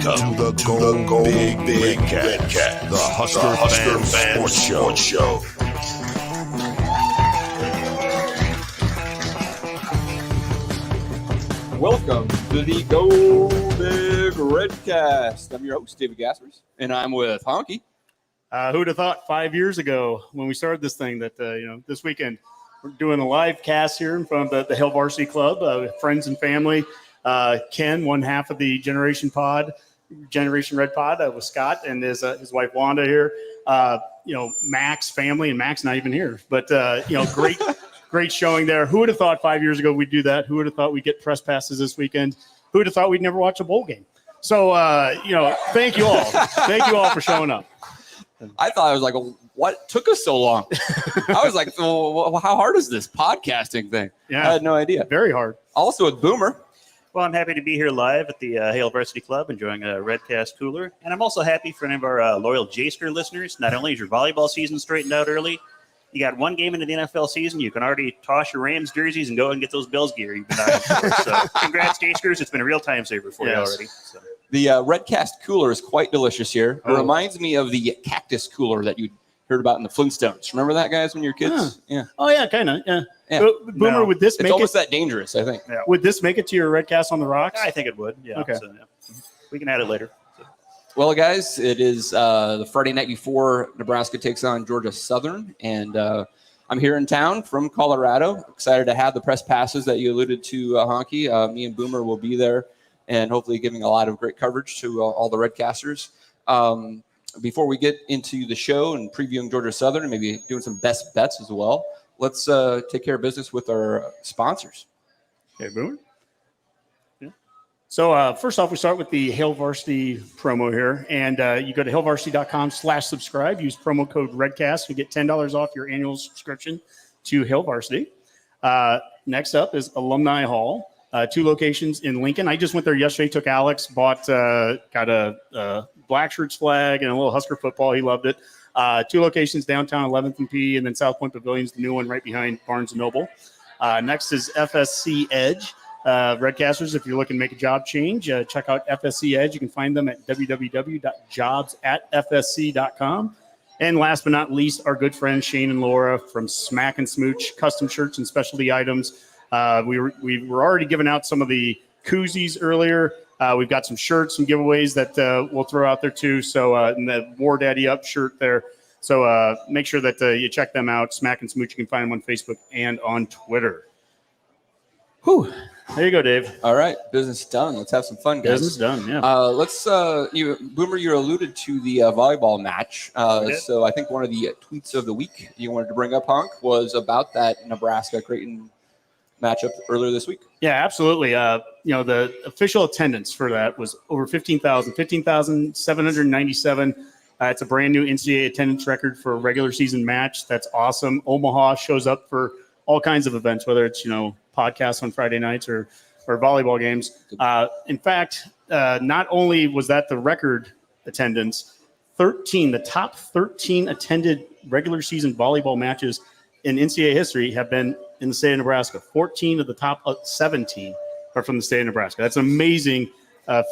to the Go Big Redcast, the Husker Fan Sports Show. Welcome to the Go Big Redcast. I'm your host, David Gaspers, and I'm with Honky. Who'd have thought 5 years ago when we started this thing that, this weekend we're doing a live cast here in front of the Hail Varsity Club with friends and family. Ken, one half of the Generation Red Pod with Scott and his wife Wanda here. Max family, and Max not even here. But, great showing there. Who would have thought 5 years ago we'd do that? Who would have thought we'd get press passes this weekend? Who would have thought we'd never watch a bowl game? So, thank you all. Thank you all for showing up. I thought I was like, what took us so long? I was like, well, how hard is this podcasting thing? Yeah, I had no idea. Very hard. Also with Boomer. Well, I'm happy to be here live at the Hail Varsity Club enjoying a Redcast cooler. And I'm also happy for any of our loyal J-Sker listeners. Not only is your volleyball season straightened out early, you got one game into the NFL season, you can already toss your Rams jerseys and go and get those Bills gear you've been eyeing for. So congrats, J-Skers. It's been a real time saver for you already. So. The Redcast cooler is quite delicious here. It reminds me of the cactus cooler that you heard about in the Flintstones. Remember that, guys, when you were kids? Yeah. Oh, yeah, kind of. Yeah. Boomer, would this it's make almost that dangerous, I think. Yeah. Would this make it to your Redcast on the Rocks? I think it would. Yeah. Okay. So, yeah. We can add it later. So. Well, guys, it is the Friday night before Nebraska takes on Georgia Southern, and I'm here in town from Colorado. Excited to have the press passes that you alluded to, Honky. Me and Boomer will be there, and hopefully giving a lot of great coverage to all the Redcasters. Before we get into the show and previewing Georgia Southern and maybe doing some best bets as well, let's take care of business with our sponsors. Okay, Boomer. Yeah. So first off, we start with the Hail Varsity promo here. And you go to hailvarsity.com/subscribe. Use promo code REDCAST to get $10 off your annual subscription to Hail Varsity. Next up is Alumni Hall. 2 locations in Lincoln. I just went there yesterday, took Alex, got a Black Shirts flag and a little Husker football. He loved it. 2 locations downtown 11th and P, and then South Point Pavilion's the new one right behind Barnes & Noble. Next is FSC Edge. Redcasters, if you're looking to make a job change, check out FSC Edge. You can find them at www.jobs@fsc.com. And last but not least, our good friends Shane and Laura from Smack and Smooch Custom Shirts and Specialty Items. We were already giving out some of the koozies earlier. We've got some shirts, some giveaways that we'll throw out there too. So and the War Daddy Up shirt there. So make sure that you check them out. Smack and Smooch. You can find them on Facebook and on Twitter. Whew. There you go, Dave. All right, business done. Let's have some fun, guys. Business done. Yeah. Boomer, you alluded to the volleyball match. So I think one of the tweets of the week you wanted to bring up, Honk, was about that Nebraska-Creighton matchup earlier this week. Yeah, absolutely. The official attendance for that was over 15,797. It's a brand new NCAA attendance record for a regular season match. That's awesome. Omaha shows up for all kinds of events, whether it's, podcasts on Friday nights or volleyball games. In fact, not only was that the record attendance, the top 13 attended regular season volleyball matches in NCAA history have been in the state of Nebraska. 14 of the top 17 are from the state of Nebraska. That's an amazing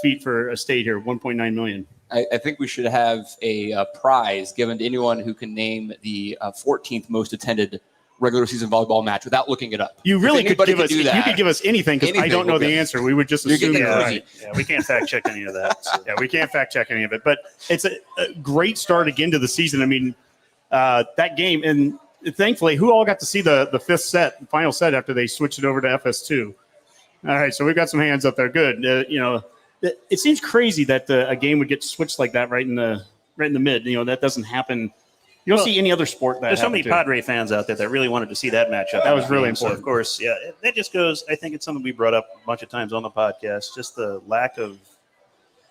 feat for a state here, 1.9 million. I think we should have a prize given to anyone who can name the 14th most attended regular season volleyball match without looking it up. You really could give us. You could give us anything because I don't know the answer. We would just assume you're right. Yeah, we can't fact check any of that. So. Yeah, we can't fact check any of it. But it's a great start again to the season. I mean, that game, and thankfully, who all got to see the final set after they switched it over to FS2? All right, so we've got some hands up there. Good. It seems crazy that a game would get switched like that right in the mid. That doesn't happen. You don't see any other sport that there's so many Padre fans out there that really wanted to see that matchup. That was really important. So of course, yeah, that just goes. I think it's something we brought up a bunch of times on the podcast. Just the lack of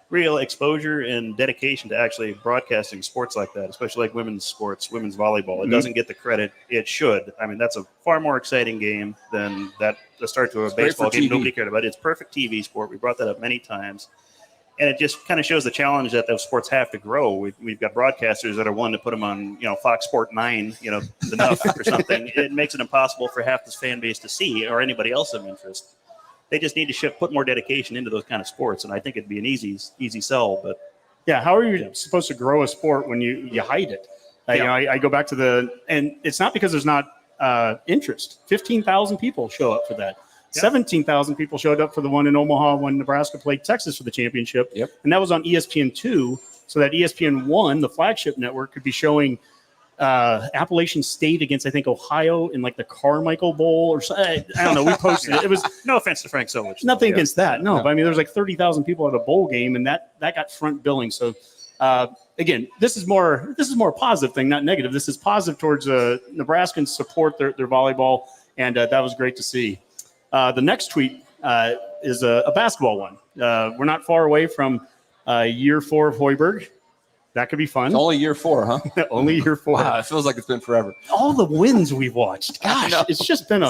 real exposure and dedication to actually broadcasting sports like that, especially like women's sports, women's volleyball. It doesn't get the credit it should. I mean, that's a far more exciting game than the start to a baseball game nobody cared about. It's perfect TV sport. We brought that up many times. And it just kind of shows the challenge that those sports have to grow. We've got broadcasters that are wanting to put them on, Fox Sport 9, the Nuff or something. It makes it impossible for half this fan base to see or anybody else of interest. They just need to put more dedication into those kind of sports, and I think it'd be an easy sell. But yeah, how are you supposed to grow a sport when you hide it? You know, I go back to and it's not because there's not interest. 15,000 people show up for that. 17,000 people showed up for the one in Omaha when Nebraska played Texas for the championship. Yep. And that was on ESPN2, so that ESPN1, the flagship network, could be showing Appalachian State against, I think, Ohio in like the Carmichael Bowl or something. I don't know. We posted it. It was no offense to Frank Solich. nothing against that. No, but I mean, there's like 30,000 people at a bowl game, and that got front billing. So again, this is more a positive thing, not negative. This is positive towards Nebraskans support their volleyball, and that was great to see. The next tweet is a basketball one. We're not far away from year 4 of Hoiberg. That could be fun. It's only year 4, huh? Only year 4. Wow, it feels like it's been forever. All the wins we've watched. Gosh, it's just been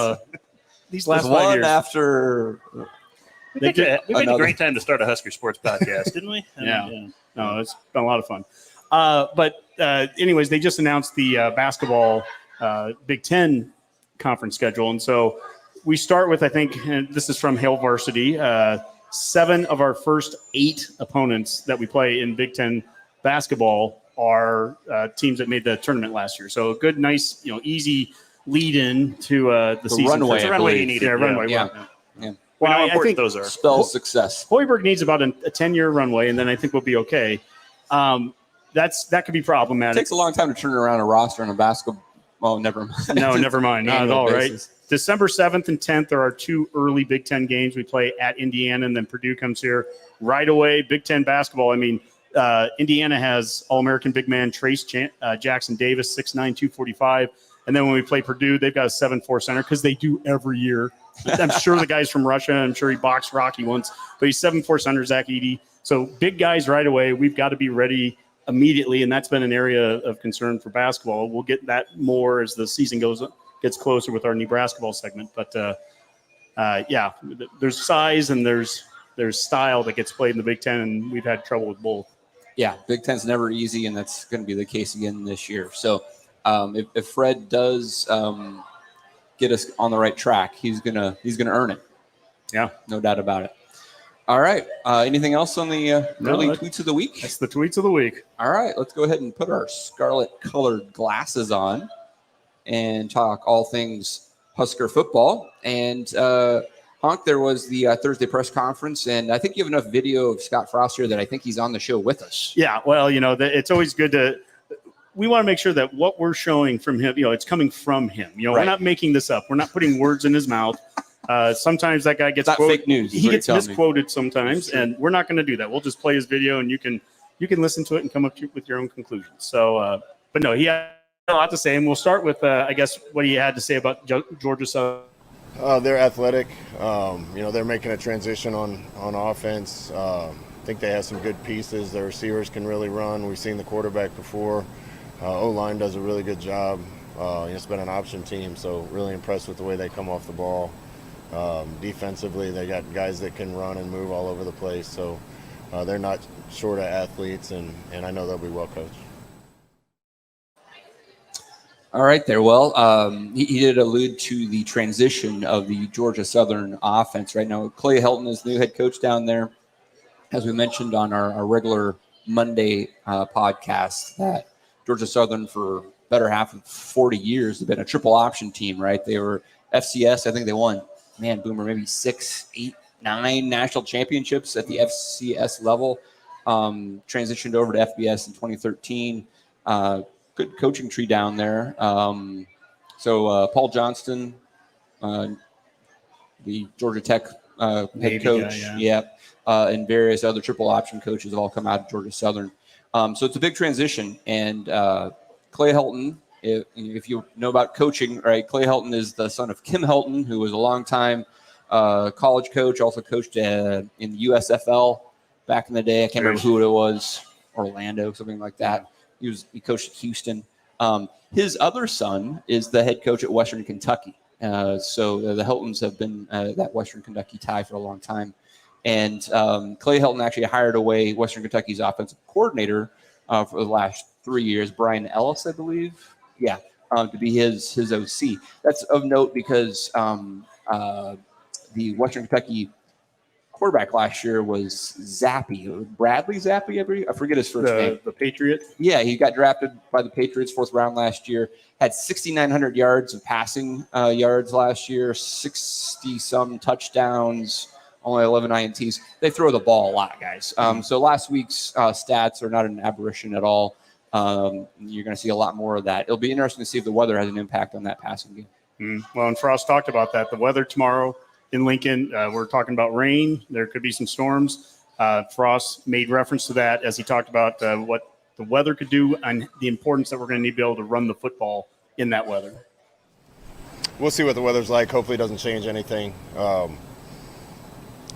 these last 5 one years. after. We picked a great time to start a Husker Sports podcast, didn't we? Yeah. No, it's been a lot of fun. But anyways, they just announced the basketball Big Ten conference schedule. And so we start with, I think, and this is from Hail Varsity, 7 of our first 8 opponents that we play in Big Ten basketball are teams that made the tournament last year. So a good, nice, easy lead in to the season. Runway, It's a runway you need. Yeah, runway. Yeah. Well, how I important think those are. Spells success. Hoiberg needs about a 10-year runway, and then I think we'll be okay. That could be It problematic. takes a long time to turn around a roster in a basketball. Oh, never mind. No, never mind. Not at Annual all, basis. right? December 7th and 10th, there are 2 early Big Ten games. We play at Indiana, and then Purdue comes here right away. Big Ten basketball. I mean, Indiana has All-American big man Trace Jackson Davis, 6'9", 245. And then when we play Purdue, they've got a 7'4" center because they do every year. I'm sure the guy's from Russia. I'm sure he boxed Rocky once. But he's 7'4" center, Zach Edey. So big guys right away. We've got to be ready immediately, and that's been an area of concern for basketball. We'll get that more as the season gets closer with our Nebraska segment. But, yeah, there's size and there's style that gets played in the Big Ten, and we've had trouble with both. Yeah, Big Ten's never easy, and that's going to be the case again this year. So if Fred does get us on the right track, he's gonna earn it. Yeah, no doubt about it. All right. Anything else on the early tweets of the week? That's the tweets of the week. All right, let's go ahead and put our scarlet-colored glasses on and talk all things Husker football. And Honk, there was the Thursday press conference, and I think you have enough video of Scott Frost here that I think he's on the show with us. Yeah, well, it's always good to – we want to make sure that what we're showing from him, it's coming from him. Right. We're not making this up. We're not putting words in his mouth. Sometimes that guy gets fake news. He gets misquoted sometimes, and we're not going to do that. We'll just play his video, and you can listen to it and come up with your own conclusions. So, but no, he had a lot to say, and we'll start with, I guess, what he had to say about Georgia Southern. They're athletic. They're making a transition on offense. I think they have some good pieces. Their receivers can really run. We've seen the quarterback before. O-line does a really good job. It's been an option team, so really impressed with the way they come off the ball. Defensively, they got guys that can run and move all over the place. So they're not short of athletes, and I know they'll be well coached. All right there. Well, he did allude to the transition of the Georgia Southern offense right now. Clay Helton is the new head coach down there. As we mentioned on our regular Monday podcast, that Georgia Southern for better half of 40 years have been a triple option team, right? They were FCS. I think they won, Boomer, maybe 6, 8, 9 national championships at the FCS level. Transitioned over to FBS in 2013. Good coaching tree down there. So Paul Johnston, the Georgia Tech head Navy coach, guy, and various other triple option coaches have all come out of Georgia Southern. So it's a big transition. And Clay Helton, if you know about coaching, right, Clay Helton is the son of Kim Helton, who was a longtime college coach, also coached in the USFL back in the day. I can't remember who it was, Orlando, something like that. He coached at Houston. His other son is the head coach at Western Kentucky. So the Heltons have been that Western Kentucky tie for a long time. And Clay Helton actually hired away Western Kentucky's offensive coordinator for the last 3 years, Brian Ellis, I believe. Yeah, to be his OC. That's of note because the Western Kentucky quarterback last year was Zappy. Bradley Zappy, I forget his first name. The Patriot. Yeah, he got drafted by the Patriots 4th round last year. Had 6,900 yards of passing yards last year, 60-some touchdowns, only 11 INTs. They throw the ball a lot, guys. So last week's stats are not an aberration at all. You're going to see a lot more of that. It'll be interesting to see if the weather has an impact on that passing game. Well, and Frost talked about that. The weather tomorrow in Lincoln, we're talking about rain. There could be some storms. Frost made reference to that as he talked about what the weather could do and the importance that we're going to need to be able to run the football in that weather. We'll see what the weather's like. Hopefully it doesn't change anything.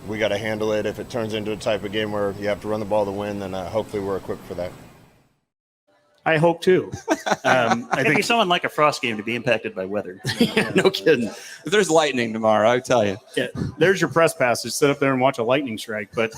We got to handle it. If it turns into a type of game where you have to run the ball to win, then hopefully we're equipped for that. I hope too. I It'd think be someone like a Frost game to be impacted by weather. no kidding. If there's lightning tomorrow, I tell you. Yeah, there's your press pass. Just sit up there and watch a lightning strike. But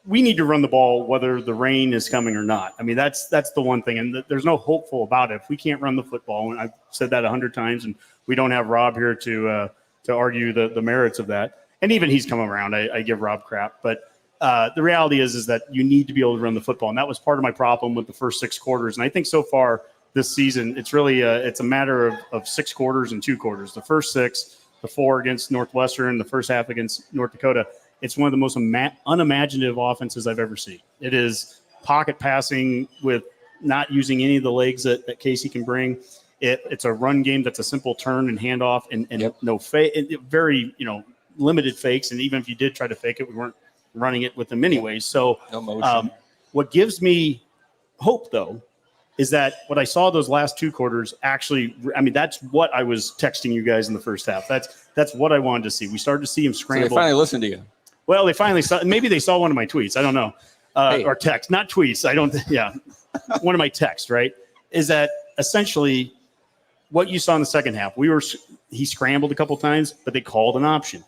we need to run the ball whether the rain is coming or not. I mean, that's the one thing, and there's no hopeful about it. If we can't run the football, and I've said that 100 times, and we don't have Rob here to argue the merits of that, and even he's come around. I give Rob crap, but the reality is that you need to be able to run the football, and that was part of my problem with the first 6 quarters. And I think so far this season, it's really it's a matter of 6 quarters and 2 quarters. The first 6, the 4 against Northwestern, the first half against North Dakota. It's one of the most unimaginative offenses I've ever seen. It is pocket passing with not using any of the legs that Casey can bring. It's a run game that's a simple turn and handoff and no fake, very limited fakes. And even if you did try to fake it, we weren't running it with them anyways. So No motion. What gives me hope, though, is that what I saw those last 2 quarters actually, I mean, that's what I was texting you guys in the first half. That's what I wanted to see. We started to see him So scramble. they finally listened to you. Well, they finally saw. Maybe they saw one of my tweets. I don't know, or text, not tweets. I don't. Yeah, one of my texts. Right, is that essentially what you saw in the second half? He scrambled a couple times, but they called an option.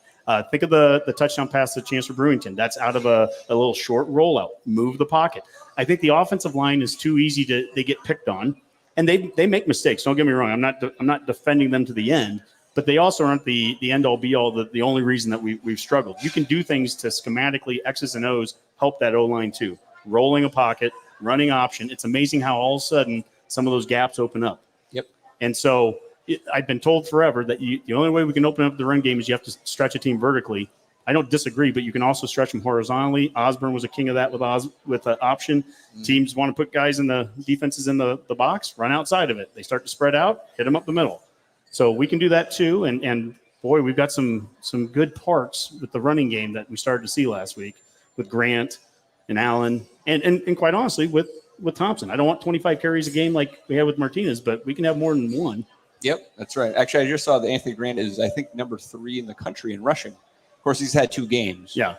Think of the touchdown pass to Chancellor Brewington. That's out of a little short rollout. Move the pocket. I think the offensive line is too easy they get picked on, and they make mistakes. Don't get me wrong. I'm not defending them to the end. But they also aren't the end-all, be-all, the only reason that we've struggled. You can do things to schematically X's and O's help that O-line too. Rolling a pocket, running option. It's amazing how all of a sudden some of those gaps open up. Yep. And so I've been told forever that the only way we can open up the run game is you have to stretch a team vertically. I don't disagree, but you can also stretch them horizontally. Osborne was a king of that with an option. Mm-hmm. Teams want to put guys in the defenses in the box, run outside of it. They start to spread out, hit them up the middle. So we can do that too, and boy, we've got some good parts with the running game that we started to see last week with Grant and Allen, and quite honestly with Thompson. I don't want 25 carries a game like we had with Martinez, but we can have more than one. Yep, that's right. Actually, I just saw that Anthony Grant is, I think, number 3 in the country in rushing. Of course, he's had 2 games. Yeah.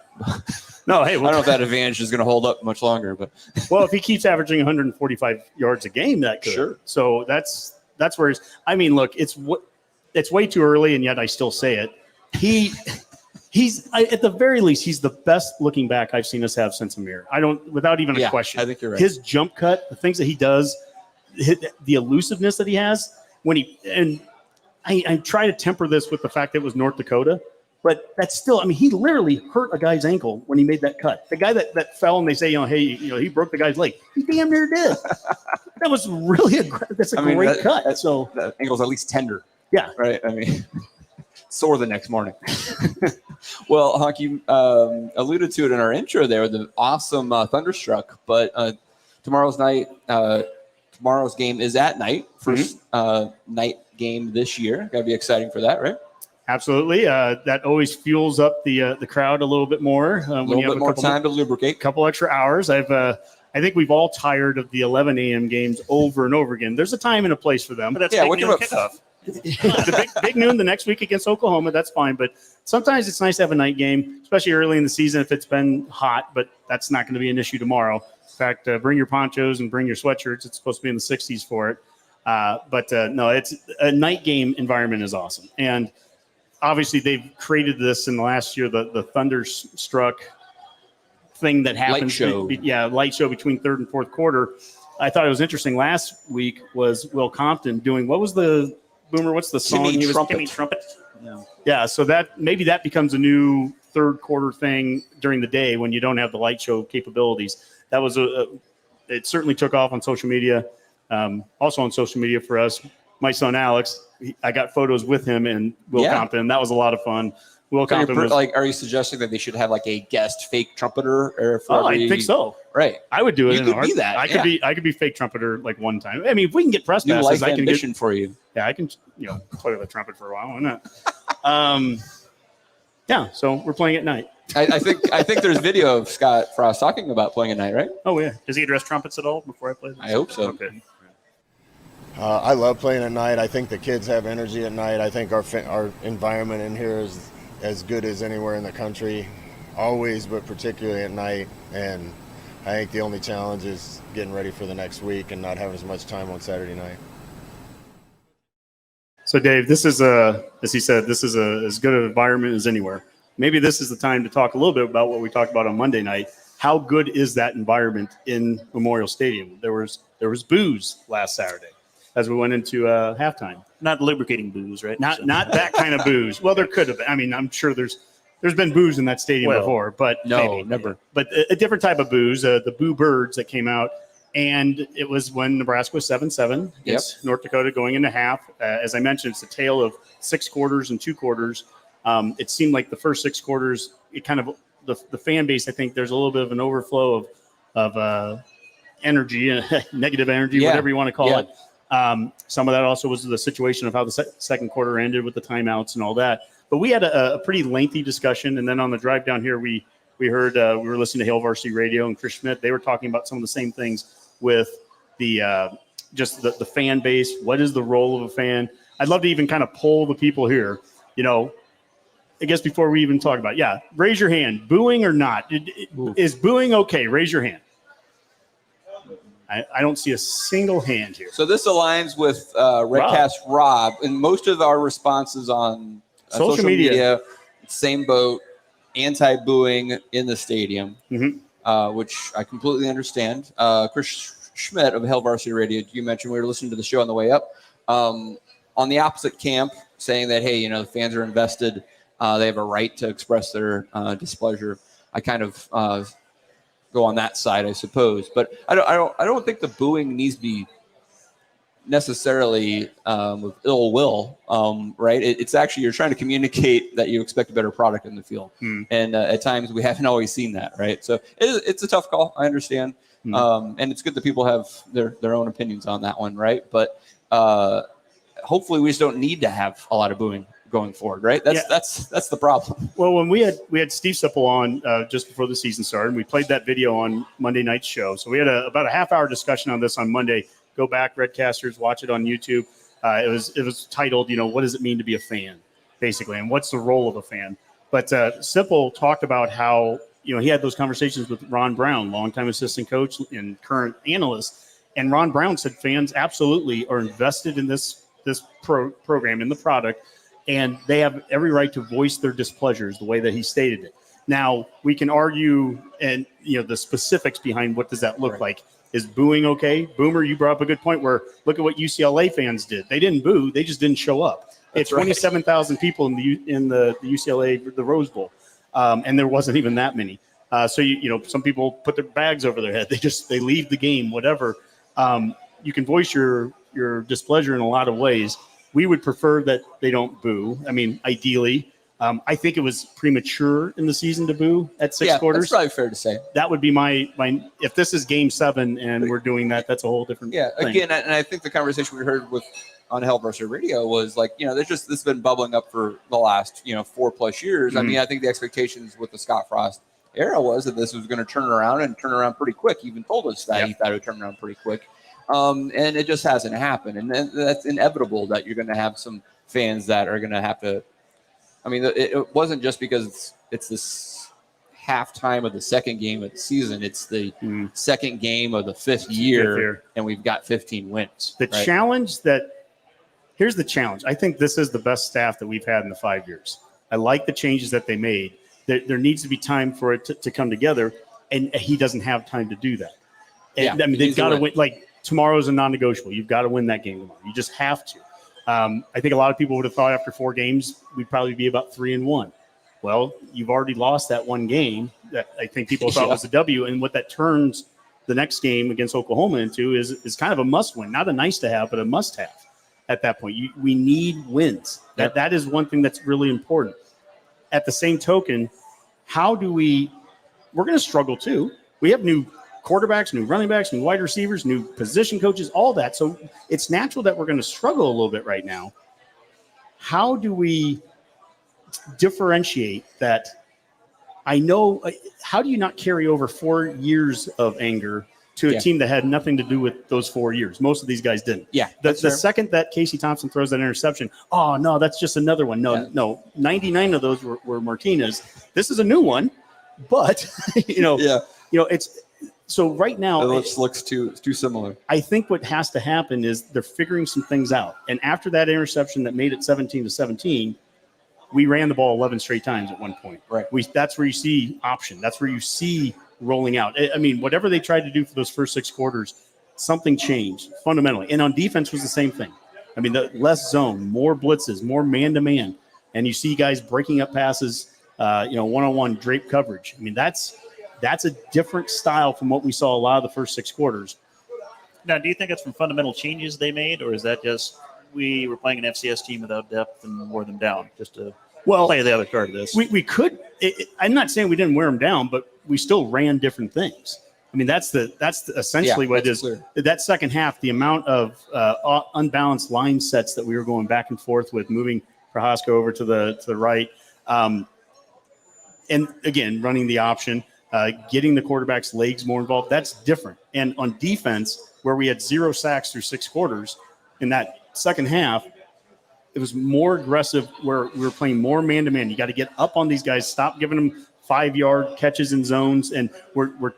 No, hey, I don't know if that advantage is going to hold up much longer, but well, if he keeps averaging 145 yards a game, that could. Sure. So that's where he's. I mean, look, it's way too early, and yet I still say it. He's at the very least, he's the best looking back I've seen us have since Amir. Without even a question. I think you're right. His jump cut, the things that he does, the elusiveness that he has I try to temper this with the fact that it was North Dakota, but that's still. I mean, he literally hurt a guy's ankle when he made that cut. The guy that fell, and they say, hey, he broke the guy's leg. He damn near did. That was really that's a great cut. So that ankle's at least tender. Yeah. Right. I mean, sore the next morning. Well, Honk, you alluded to it in our intro there, the awesome Thunderstruck. But tomorrow's game is at night. First night game this year. Got to be exciting for that, right? Absolutely. That always fuels up the crowd a little bit more. A little bit more time to lubricate. Couple extra hours. I think we've all tired of the 11 a.m. games over and over again. There's a time and a place for them. But that's what kickoff. The big noon the next week against Oklahoma, that's fine. But sometimes it's nice to have a night game, especially early in the season if it's been hot. But that's not going to be an issue tomorrow. In fact, bring your ponchos and bring your sweatshirts. It's supposed to be in the 60s for it. No, it's a night game environment is awesome. And obviously they've created this in the last year, the Thunderstruck thing that happens. Light show between third and fourth quarter. I thought it was interesting. Last week was Will Compton doing, what was the Boomer? What's the song? Timmy Trumpet. Yeah, so maybe that becomes a new third quarter thing during the day when you don't have the light show capabilities. That was it certainly took off on social media. Also on social media for us, my son Alex, I got photos with him and Will Compton. That was a lot of fun. Will Compton was are you suggesting that they should have like a guest fake trumpeter? Or I think so. Right. I would do it. You could be that. I could be fake trumpeter like one time. I mean, if we can get press New passes, life I can ambition for you. Yeah, I can play the trumpet for a while. Why not? Yeah. So we're playing at night. I think there's video of Scott Frost talking about playing at night, right? Oh yeah. Does he address trumpets at all before I play? I hope so. Okay. I love playing at night. I think the kids have energy at night. I think our environment in here is as good as anywhere in the country, always, but particularly at night. And I think the only challenge is getting ready for the next week and not having as much time on Saturday night. So Dave, this is as he said, this is as good an environment as anywhere. Maybe this is the time to talk a little bit about what we talked about on Monday night. How good is that environment in Memorial Stadium? There was booze last Saturday as we went into halftime. Not lubricating booze, right? Not that kind of booze. Well, there could have been. I mean, I'm sure there's been booze in that stadium before, but no, never. But a different type of booze, the Boo Birds that came out, and it was when Nebraska was 7-7 against North Dakota going into half. As I mentioned, it's a tale of 6 quarters and 2 quarters. It seemed like the first 6 quarters, it kind of the fan base. I think there's a little bit of an overflow of energy, negative energy, whatever you want to call it. Some of that also was the situation of how the second quarter ended with the timeouts and all that. But we had a pretty lengthy discussion, and then on the drive down here, we heard we were listening to Hail Varsity Radio and Chris Schmidt. They were talking about some of the same things with the just the fan base. What is the role of a fan? I'd love to even kind of poll the people here. I guess before we even talk about it, raise your hand. Booing or not? Is booing okay? Raise your hand. I don't see a single hand here. So this aligns with Redcast Rob, and most of our responses on social media, same boat, anti-booing in the stadium, which I completely understand. Chris Schmidt of Hail Varsity Radio, you mentioned we were listening to the show on the way up. On the opposite camp, saying that, hey, the fans are invested. They have a right to express their displeasure. I kind of go on that side, I suppose, but I don't think the booing needs to be necessarily with ill will, right? It's actually you're trying to communicate that you expect a better product in the field, and at times we haven't always seen that, right? So it's a tough call. I understand, and it's good that people have their own opinions on that one, right? But hopefully we just don't need to have a lot of booing going forward, right? That's the problem. Well, when we had Steve Sipple on just before the season started, and we played that video on Monday night's show. So we had about a half-hour discussion on this on Monday. Go back, Redcasters, watch it on YouTube. It was titled, what does it mean to be a fan, basically, and what's the role of a fan? But Sipple talked about how he had those conversations with Ron Brown, longtime assistant coach and current analyst, and Ron Brown said fans absolutely are invested in this program, in the product. And they have every right to voice their displeasures the way that he stated it. Now, we can argue and the specifics behind what does that look like. Is booing okay? Boomer, you brought up a good point where look at what UCLA fans did. They didn't boo. They just didn't show up. It's 27,000 people in the UCLA, the Rose Bowl. And there wasn't even that many. So, some people put their bags over their head. They leave the game, whatever. You can voice your displeasure in a lot of ways. We would prefer that they don't boo. I mean, ideally, I think it was premature in the season to boo at 6 quarters. That's probably fair to say. That would be my. If this is Game 7 and we're doing that, that's a whole different. Yeah. thing. Again, and I think the conversation we heard on Hail Varsity Radio was like, this has been bubbling up for the last 4+ years. I mean, I think the expectations with the Scott Frost era was that this was going to turn around pretty quick. He even told us that he thought it would turn around pretty quick. And it just hasn't happened. And that's inevitable that you're going to have some fans that are going to have to. I mean, it wasn't just because it's this halftime of the second game of the season. It's the second game of the fifth year, and we've got 15 wins. Here's the challenge. I think this is the best staff that we've had in the 5 years. I like the changes that they made. There needs to be time for it to come together, and he doesn't have time to do that. And, I mean, they've got to win. Like, tomorrow's a non-negotiable. You've got to win that game tomorrow. You just have to. I think a lot of people would have thought after 4 games we'd probably be about 3-1. Well, you've already lost that one game that I think people thought was a W, and what that turns the next game against Oklahoma into is kind of a must-win, not a nice-to-have, but a must-have. At that point, we need wins. That is one thing that's really important. At the same token, how do we're going to struggle too. We have new quarterbacks, new running backs, new wide receivers, new position coaches, all that. So it's natural that we're going to struggle a little bit right now. How do we differentiate that? I know, how do you not carry over 4 years of anger to a team that had nothing to do with those 4 years? Most of these guys didn't. Yeah. The second that Casey Thompson throws that interception, oh, no, that's just another one. No, 99 of those were Martinez. This is a new one, but, it's so right now. It looks too similar. I think what has to happen is they're figuring some things out. And after that interception that made it 17-17, we ran the ball 11 straight times at one point. Right. That's where you see option. That's where you see rolling out. I mean, whatever they tried to do for those first 6 quarters, something changed fundamentally. And on defense was the same thing. I mean, the less zone, more blitzes, more man-to-man. And you see guys breaking up passes, one-on-one drape coverage. I mean, that's a different style from what we saw a lot of the first 6 quarters. Now, do you think it's from fundamental changes they made, or is that just we were playing an FCS team without depth and wore them down just to play the other card of this? We could. I'm not saying we didn't wear them down, but we still ran different things. I mean, that's essentially what it is. Clear. That second half, the amount of unbalanced line sets that we were going back and forth with, moving Prohaska over to the right, and again running the option, getting the quarterback's legs more involved. That's different. And on defense, where we had 0 sacks through 6 quarters, in that second half, it was more aggressive where we were playing more man-to-man. You got to get up on these guys, stop giving them 5-yard catches in zones. And we're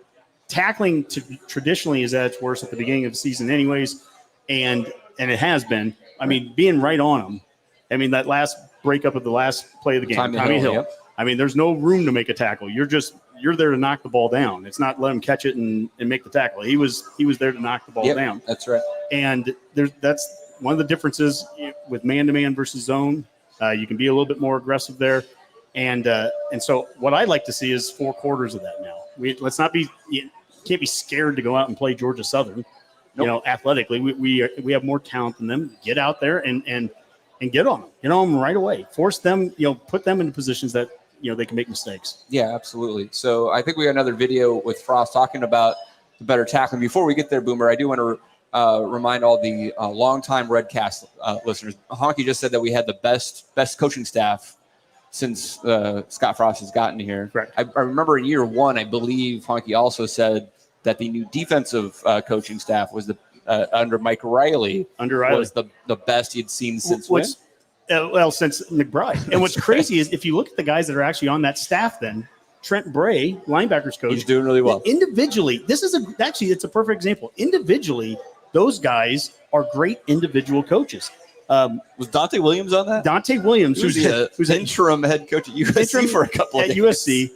tackling traditionally is at its worst at the beginning of the season anyways. And it has been. I mean, being right on them. I mean, that last breakup of the last play of the game, Tommy Hill. Yep. I mean, there's no room to make a tackle. You're there to knock the ball down. It's not let him catch it and make the tackle. He was there to knock the ball down. That's right. And that's one of the differences with man-to-man versus zone. You can be a little bit more aggressive there. And so what I'd like to see is 4 quarters of that now. Let's not be can't be scared to go out and play Georgia Southern. Nope. Athletically, we have more talent than them. Get out there and get on them. Get on them right away. Force them, put them into positions that they can make mistakes. Yeah, absolutely. So I think we got another video with Frost talking about the better tackling. Before we get there, Boomer, I do want to remind all the longtime Redcast listeners. Honky just said that we had the best coaching staff since Scott Frost has gotten here. Correct. I remember in year 1, I believe Honky also said that the new defensive coaching staff was under Mike Riley. Was the best he'd seen since when? Since McBride. And what's crazy is if you look at the guys that are actually on that staff, then Trent Bray, linebackers coach, he's doing really well. Individually, it's a perfect example. Individually, those guys are great individual coaches. Was Dante Williams on that? Dante Williams, who's interim head coach at USC for a couple of days. At USC.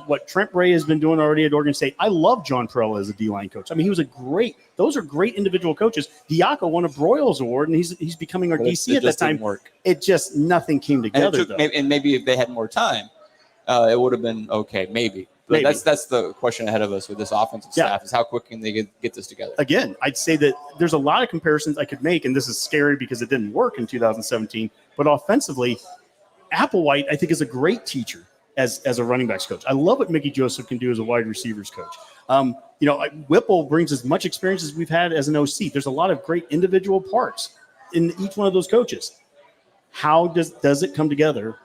What Trent Bray has been doing already at Oregon State. I love John Perella as a D-line coach. I mean, those are great individual coaches. Diaco won a Broyles Award, and he's becoming our DC at that time. It just, nothing came together. And maybe if they had more time, it would have been okay, maybe. But that's the question ahead of us with this offensive staff is how quick can they get this together? Again, I'd say that there's a lot of comparisons I could make, and this is scary because it didn't work in 2017. But offensively, Applewhite, I think, is a great teacher as a running backs coach. I love what Mickey Joseph can do as a wide receivers coach. Whipple brings as much experience as we've had as an OC. There's a lot of great individual parts in each one of those coaches. How does it come together?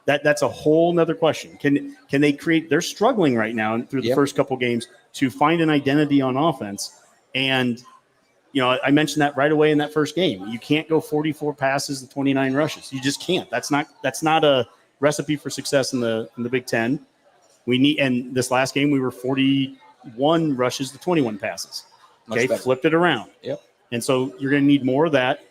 That's a whole nother question. Can they create? They're struggling right now through the first couple games to find an identity on offense. And I mentioned that right away in that first game. You can't go 44 passes and 29 rushes. You just can't. That's not a recipe for success in the Big Ten. And this last game we were 41 rushes to 21 passes. Okay, flipped it around. Yep. And so you're going to need more of that.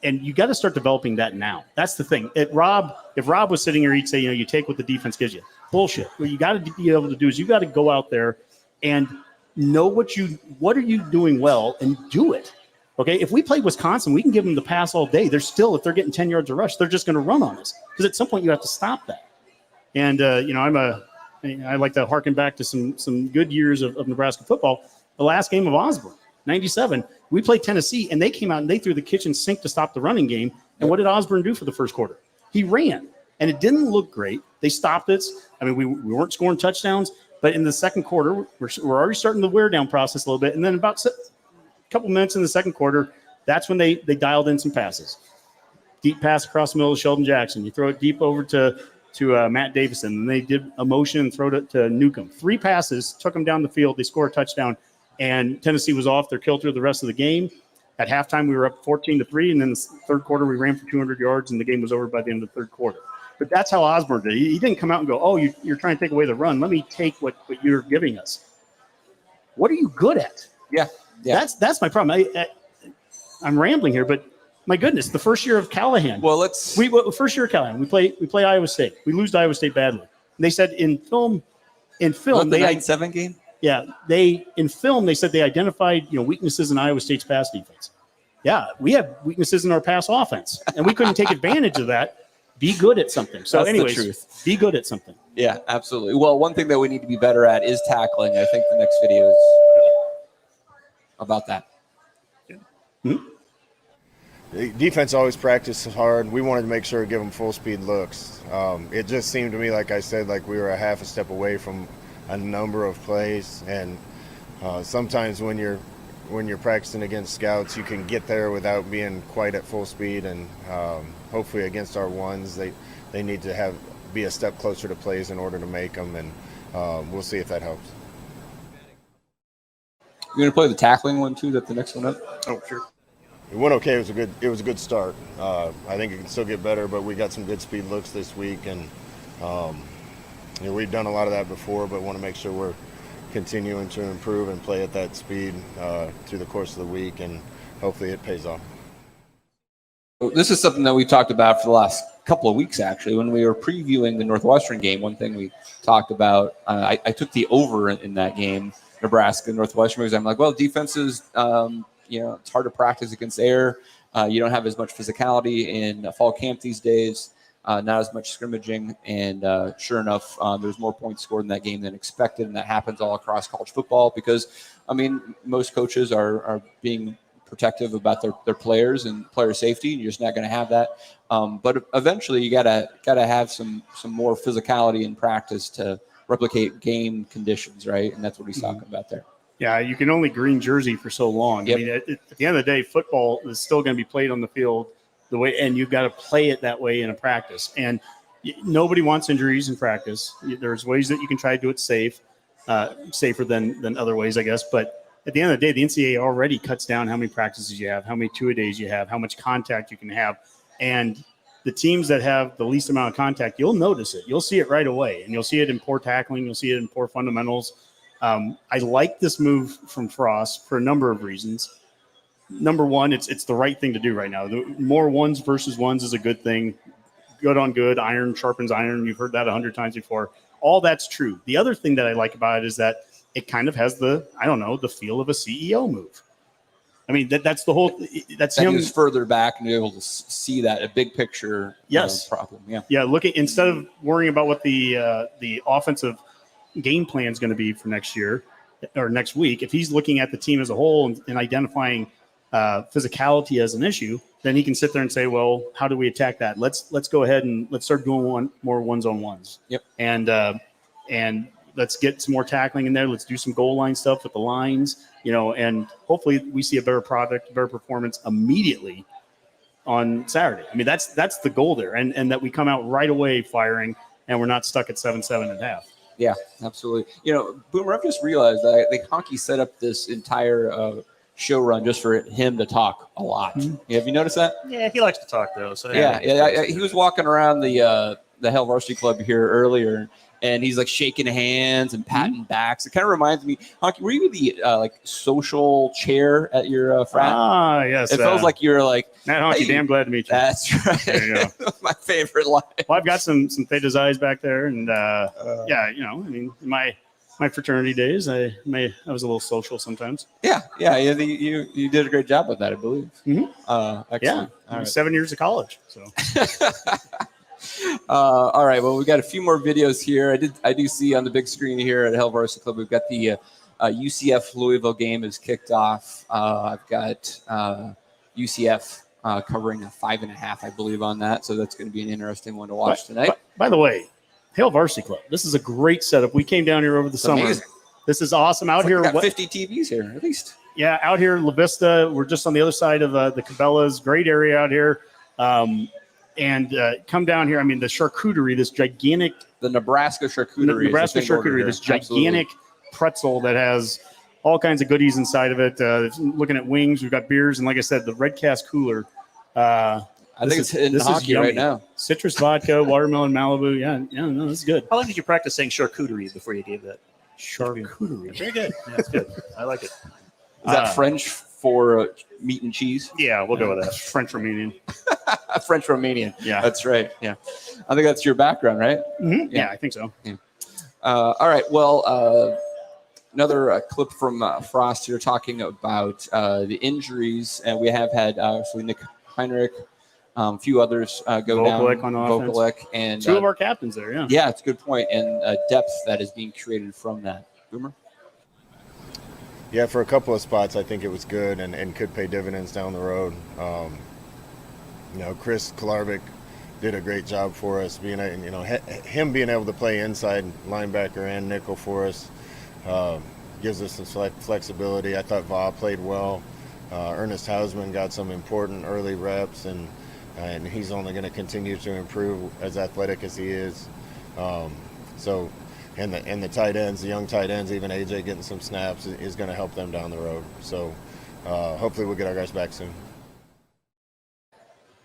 And you got to start developing that now. That's the thing. If Rob was sitting here, he'd say, you take what the defense gives you. Bullshit. What you got to be able to do is you got to go out there and know what are you doing well and do it. Okay, if we play Wisconsin, we can give them the pass all day. They're still, if they're getting 10 yards of rush, they're just going to run on us because at some point you have to stop that. And I like to harken back to some good years of Nebraska football. The last game of Osborne, 97, we played Tennessee, and they came out and they threw the kitchen sink to stop the running game. And what did Osborne do for the first quarter? He ran, and it didn't look great. They stopped it. I mean, we weren't scoring touchdowns, but in the second quarter, we're already starting the wear down process a little bit. And then about a couple minutes in the second quarter, that's when they dialed in some passes. Deep pass across the middle to Sheldon Jackson. You throw it deep over to Matt Davison, and they did a motion and throw it to Newcomb. 3 passes, took them down the field. They scored a touchdown, and Tennessee was off their kilter the rest of the game. At halftime, we were up 14-3, and then the third quarter, we ran for 200 yards, and the game was over by the end of the third quarter. But that's how Osborne did. He didn't come out and go, oh, you're trying to take away the run. Let me take what you're giving us. What are you good at? Yeah. That's my problem. I'm rambling here, but my goodness, the first year of Callahan. Well, first year of Callahan, we play Iowa State. We lose to Iowa State badly. And they said in film, the 9-7 game. Yeah, in film they said they identified weaknesses in Iowa State's pass defense. Yeah, we have weaknesses in our pass offense, and we couldn't take advantage of that. Be good at something. So, anyways, the truth. Be good at something. Yeah, absolutely. Well, one thing that we need to be better at is tackling. I think the next video is about that. The defense always practices hard. We wanted to make sure to give them full speed looks. It just seemed to me, like I said, like we were a half a step away from a number of plays. And sometimes when you're practicing against scouts, you can get there without being quite at full speed. And hopefully against our ones, they need to be a step closer to plays in order to make them. And we'll see if that helps. You're gonna play the tackling one too. That's the next one up. Oh, sure. It went okay. It was a good start. I think it can still get better, but we got some good speed looks this week, and we've done a lot of that before, but want to make sure we're continuing to improve and play at that speed through the course of the week, and hopefully it pays off. This is something that we talked about for the last couple of weeks, actually. When we were previewing the Northwestern game, one thing we talked about, I took the over in that game, Nebraska, Northwestern, because I'm like, well, defenses, it's hard to practice against air. You don't have as much physicality in fall camp these days, not as much scrimmaging. And sure enough, there's more points scored in that game than expected. And that happens all across college football because, most coaches are being protective about their players and player safety. And you're just not going to have that. But eventually you gotta have some more physicality in practice to replicate game conditions, right? And that's what he's talking about there. Yeah, you can only green jersey for so long. Yep. I mean, at the end of the day, football is still going to be played on the field the way, and you've got to play it that way in a practice. And nobody wants injuries in practice. There's ways that you can try to do it safer than other ways, I guess. But at the end of the day, the NCAA already cuts down how many practices you have, how many two-a-days you have, how much contact you can have. And the teams that have the least amount of contact, you'll notice it. You'll see it right away, and you'll see it in poor tackling. You'll see it in poor fundamentals. I like this move from Frost for a number of reasons. Number one, it's the right thing to do right now. The more ones versus ones is a good thing. Good on good, iron sharpens iron. You've heard that 100 times before. All that's true. The other thing that I like about it is that it kind of has the feel of a CEO move. I mean, that's the whole. That's that him. He was further back and be able to see that a big picture. Yes. Problem. Yeah. Yeah. Instead of worrying about what the offensive game plan is going to be for next year or next week, if he's looking at the team as a whole and identifying physicality as an issue, then he can sit there and say, well, how do we attack that? Let's go ahead and let's start doing more ones-on-ones. Yep. And let's get some more tackling in there. Let's do some goal line stuff with the lines, and hopefully we see a better product, better performance immediately on Saturday. I mean, that's the goal there. And that we come out right away firing and we're not stuck at 7-7 and a half. Yeah, absolutely. Boomer, I've just realized that I think Honky set up this entire show run just for him to talk a lot. Mm-hmm. Have you noticed that? Yeah, he likes to talk though. So yeah. He was walking around the Hail Varsity Club here earlier, and he's like shaking hands and patting backs. It kind of reminds me, Honky, were you the social chair at your frat? Ah, yes. It feels like you're like, Matt Honky, hey, damn glad to meet you. That's right. There you go. My favorite line. Well, I've got some Theta Zeiss back there, and in my fraternity days. I was a little social sometimes. Yeah. You did a great job with that, I believe. Excellent. Yeah, All right. 7 years of college. So All right. Well, we got a few more videos here. I do see on the big screen here at Hail Varsity Club, we've got the UCF Louisville game is kicked off. I've got UCF covering a 5.5, I believe, on that. So that's going to be an interesting one to watch tonight. By the way, Hail Varsity Club. This is a great setup. We came down here over the summer. Amazing. This is awesome. Out here, we got 50 TVs here at least. Yeah, out here in La Vista. We're just on the other side of the Cabela's. Great area out here. And come down here. I mean, the charcuterie, this gigantic. The Nebraska charcuterie. Nebraska charcuterie, this gigantic pretzel that has all kinds of goodies inside of it. Looking at wings, we've got beers, and like I said, the Redcast cooler. I think it's in hockey right now. Citrus vodka, watermelon Malibu. Yeah, no, this is good. How long did you practice saying charcuterie before you gave that? Charcuterie. Very good. Yeah, that's good. I like it. Is that French for meat and cheese? Yeah, we'll go with that. French Romanian. French Romanian. Yeah. That's right. Yeah. I think that's your background, right? Mm-hmm. Yeah, I think so. Yeah. All right. Well, another clip from Frost here talking about the injuries. And we have had, obviously, Nick Heinrich, a few others go Vokalek down. on offense. Vokalek and two of our captains there, yeah. Yeah, it's a good point. And depth that is being created from that. Boomer? Yeah, for a couple of spots, I think it was good and could pay dividends down the road. Chris Kolarvik did a great job for us. Him being able to play inside linebacker and nickel for us gives us some flexibility. I thought Va played well. Ernest Hausman got some important early reps, and he's only going to continue to improve as athletic as he is. And the tight ends, the young tight ends, even AJ getting some snaps is going to help them down the road. So hopefully we'll get our guys back soon.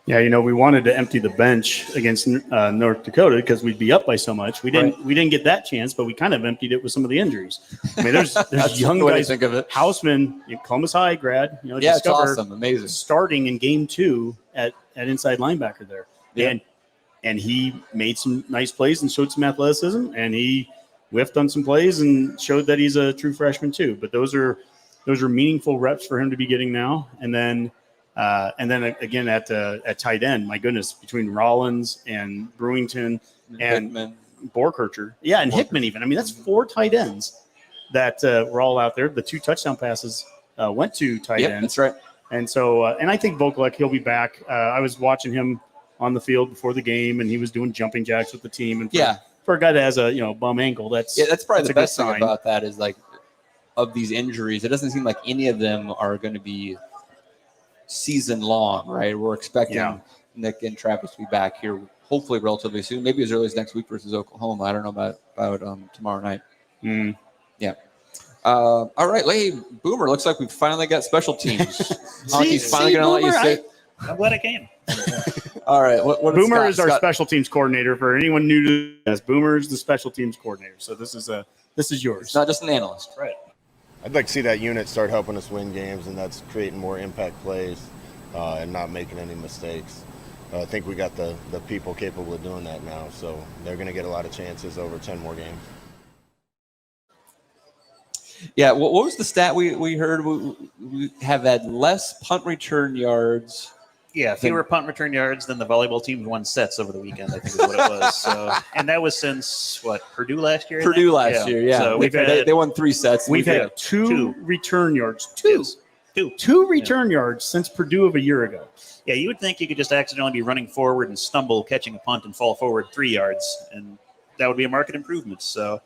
Yeah, we wanted to empty the bench against North Dakota because we'd be up by so much. We didn't get that chance, but we kind of emptied it with some of the injuries. I mean, there's young guys. Think of it. Hausman, Columbus High grad. Yeah, it's awesome, amazing. Starting in game 2 at inside linebacker there, yeah. and he made some nice plays and showed some athleticism, and he whiffed on some plays and showed that he's a true freshman too. But those are meaningful reps for him to be getting now, and then again at tight end, my goodness, between Rollins and Brewington and Hickman. Borkircher, and Hickman even. I mean, that's 4 tight ends that were all out there. The 2 touchdown passes went to tight ends. That's right. And so, and I think Vokalek, he'll be back. I was watching him on the field before the game, and he was doing jumping jacks with the team. And for a guy that has a bum ankle, that's probably the best thing sign about that is, like, of these injuries, it doesn't seem like any of them are going to be season long, right? We're expecting Nick and Travis to be back here hopefully relatively soon, maybe as early as next week versus Oklahoma. I don't know about tomorrow night. Yeah. All right, hey, Boomer, looks like we finally got special teams. Hockey's finally going to let you sit. I'm glad I came. All right. What Boomer is our special teams coordinator. For anyone new to this, Boomer is the special teams coordinator. So this is yours. It's not just an analyst. Right. I'd like to see that unit start helping us win games, and that's creating more impact plays and not making any mistakes. I think we got the people capable of doing that now, so they're going to get a lot of chances over 10 more games. Yeah, what was the stat we heard? We have had less punt return yards. Yeah, fewer punt return yards than the volleyball team won sets over the weekend, I think is what it was. So, and that was since, Purdue last year? Purdue last year, yeah. So they won 3 sets. We've had two return yards. Yes. Two return yards since Purdue of a year ago. Yeah, you would think you could just accidentally be running forward and stumble, catching a punt, and fall forward 3 yards, and that would be a market improvement. So,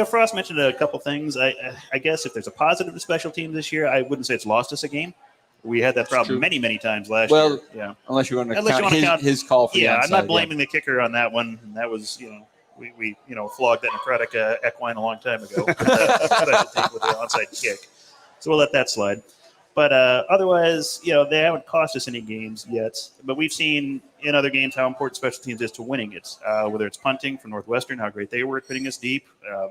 Frost mentioned a couple things. I guess if there's a positive to special teams this year, I wouldn't say it's lost us a game. We had that problem many, many times last year. Well, yeah. Unless you want to count his call for the onside, I'm not blaming the kicker on that one. That was, we flogged that necrotic equine a long time ago. That I take with the onside kick. So we'll let that slide. But otherwise, they haven't cost us any games yet. But we've seen in other games how important special teams is to winning it. Whether it's punting for Northwestern, how great they were at putting us deep.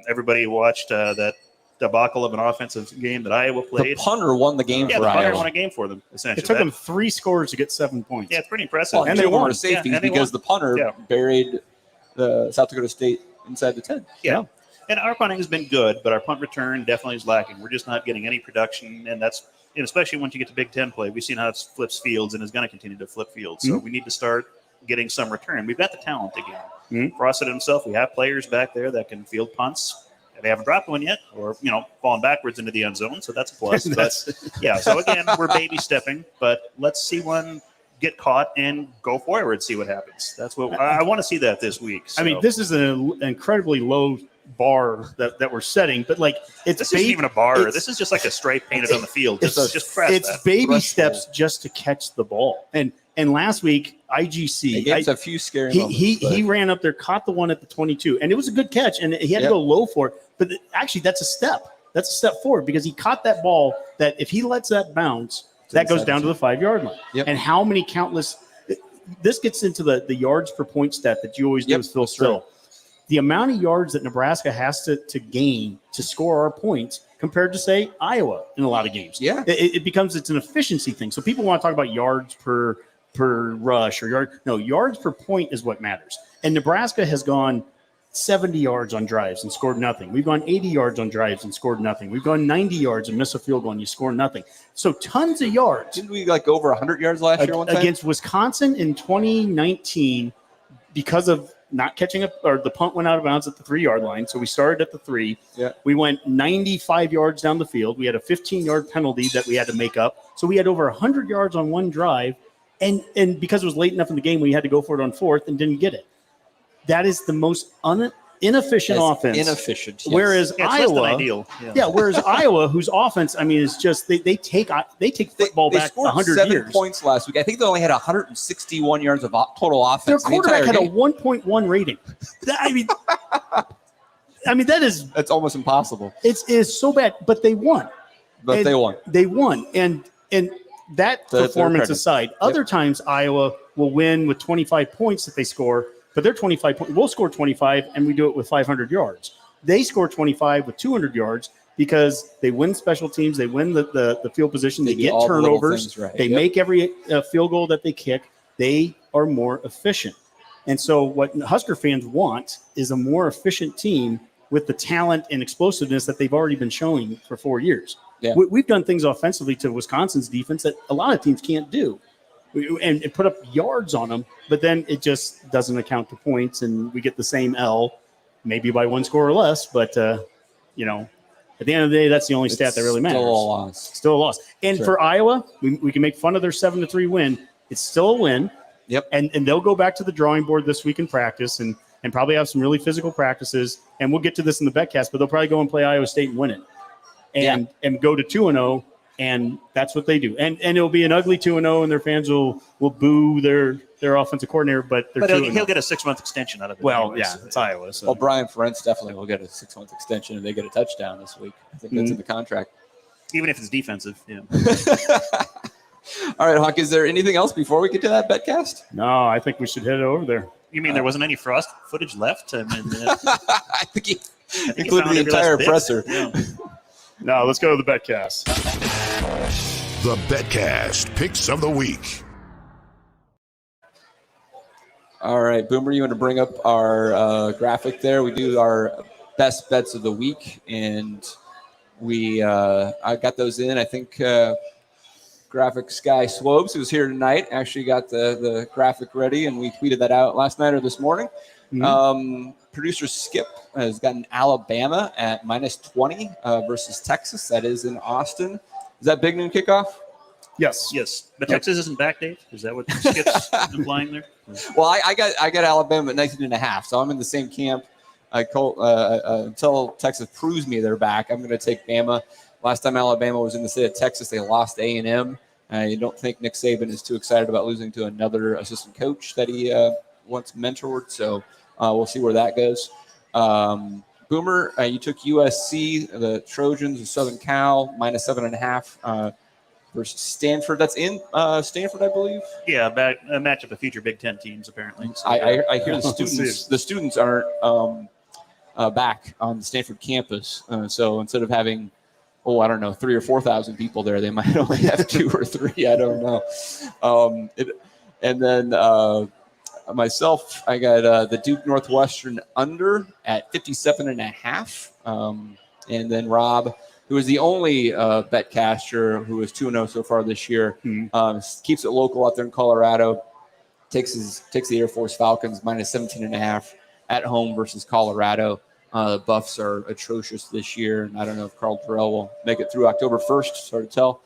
Everybody watched that debacle of an offensive game that Iowa played. The punter won the game for Iowa. Yeah, the punter won a game for them, essentially. It took them 3 scores to get 7 points. Yeah, it's pretty impressive. And they won safeties because the punter buried the South Dakota State inside the 10. Yeah. And our punting has been good, but our punt return definitely is lacking. We're just not getting any production, and especially once you get to Big Ten play. We've seen how it flips fields and is going to continue to flip fields. So we need to start getting some return. We've got the talent again. Frost said himself, we have players back there that can field punts. They haven't dropped one yet, or fallen backwards into the end zone, so that's a plus. So again, we're baby stepping, but let's see one get caught and go forward, see what happens. That's what I want to see that this week. So. I mean, this is an incredibly low bar that we're setting, but this isn't even a bar. This is just like a stripe painted on the field. Just press it's that. baby steps just to catch the ball. And last week, IGC, a few scary moments. He ran up there, caught the one at the 22, and it was a good catch, and he had to go low for it. But actually, that's a step. That's a step forward because he caught that ball that if he lets that bounce, that goes down to the 5-yard line. And how many countless – this gets into the yards per point stat that you always do with Phil Still. The amount of yards that Nebraska has to gain to score our points compared to, say, Iowa in a lot of games. Yeah. It becomes – it's an efficiency thing. So people want to talk about yards per rush or yards per point is what matters. And Nebraska has gone 70 yards on drives and scored nothing. We've gone 80 yards on drives and scored nothing. We've gone 90 yards and missed a field goal and you score nothing. So tons of yards. Didn't we go over 100 yards last year one time? Against Wisconsin in 2019 because of not catching up, or the punt went out of bounds at the 3-yard line. So we started at the 3. Yeah. We went 95 yards down the field. We had a 15-yard penalty that we had to make up. So we had over 100 yards on one drive. And because it was late enough in the game, we had to go for it on 4th and didn't get it. That is the most inefficient offense. Inefficient. Yes. Whereas Iowa, ideal. Whereas Iowa, whose offense, I mean, is just they take football back 100 7 years. points last week. I think they only had 161 yards of total offense. Their quarterback had a 1.1 rating. That's almost impossible. It's so bad, but they won. They won. They won, and that performance aside, other times Iowa will win with 25 points that they score. But they're 25 points. We'll score 25, and we do it with 500 yards. They score 25 with 200 yards because they win special teams. They win the field position. They get turnovers. Right. They make every field goal that they kick. They are more efficient. And so what Husker fans want is a more efficient team with the talent and explosiveness that they've already been showing for 4 years. Yeah. We've done things offensively to Wisconsin's defense that a lot of teams can't do. And put up yards on them, but then it just doesn't account to points, and we get the same L, maybe by 1 score or less. But at the end of the day, that's the only stat that really matters. Still a loss. And for Iowa, we can make fun of their 7-3 win. It's still a win. Yep. And they'll go back to the drawing board this week in practice, and probably have some really physical practices. And we'll get to this in the Betcast, but they'll probably go and play Iowa State and win it, and go to 2-0. And that's what they do. And it'll be an ugly 2-0, and their fans will boo their offensive coordinator, but he'll get a 6-month extension out of it. Well, it's Iowa. So. Well, Brian Ferentz definitely will get a 6-month extension, and they get a touchdown this week. I think that's in the contract. Even if it's defensive, All right, Hawk, is there anything else before we get to that Betcast? No, I think we should head over there. You mean there wasn't any Frost footage left? I mean, I think he included the entire presser. Yeah. No, let's go to the Betcast. The Betcast Picks of the Week. All right, Boomer, you want to bring up our graphic there? We do our best bets of the week, and I got those in. I think graphics guy Swobes, who's here tonight, actually got the graphic ready, and we tweeted that out last night or this morning. Mm-hmm. Producer Skip has gotten Alabama at -20 versus Texas. That is in Austin. Is that big noon kickoff? Yes. But Texas isn't back, Dave? Is that what Skip's implying there? Well, I got Alabama at 19.5, so I'm in the same camp. Until Texas proves me they're back, I'm going to take Bama. Last time Alabama was in the state of Texas, they lost A&M. You don't think Nick Saban is too excited about losing to another assistant coach that he once mentored, so we'll see where that goes. Boomer, you took USC, the Trojans, and Southern Cal, -7.5 versus Stanford. That's in Stanford, I believe. Yeah, a matchup of future Big Ten teams, apparently. So, I hear the students aren't back on the Stanford campus, so instead of having 3,000 or 4,000 people there, they might only have 2 or 3. I don't know. And then Myself, I got the Duke Northwestern under at 57.5. And then Rob, who is the only betcaster who is 2-0 so far this year, keeps it local out there in Colorado. Takes the Air Force Falcons minus 17.5 at home versus Colorado. The Buffs are atrocious this year, and I don't know if Carl Terrell will make it through October 1st. It's hard to tell.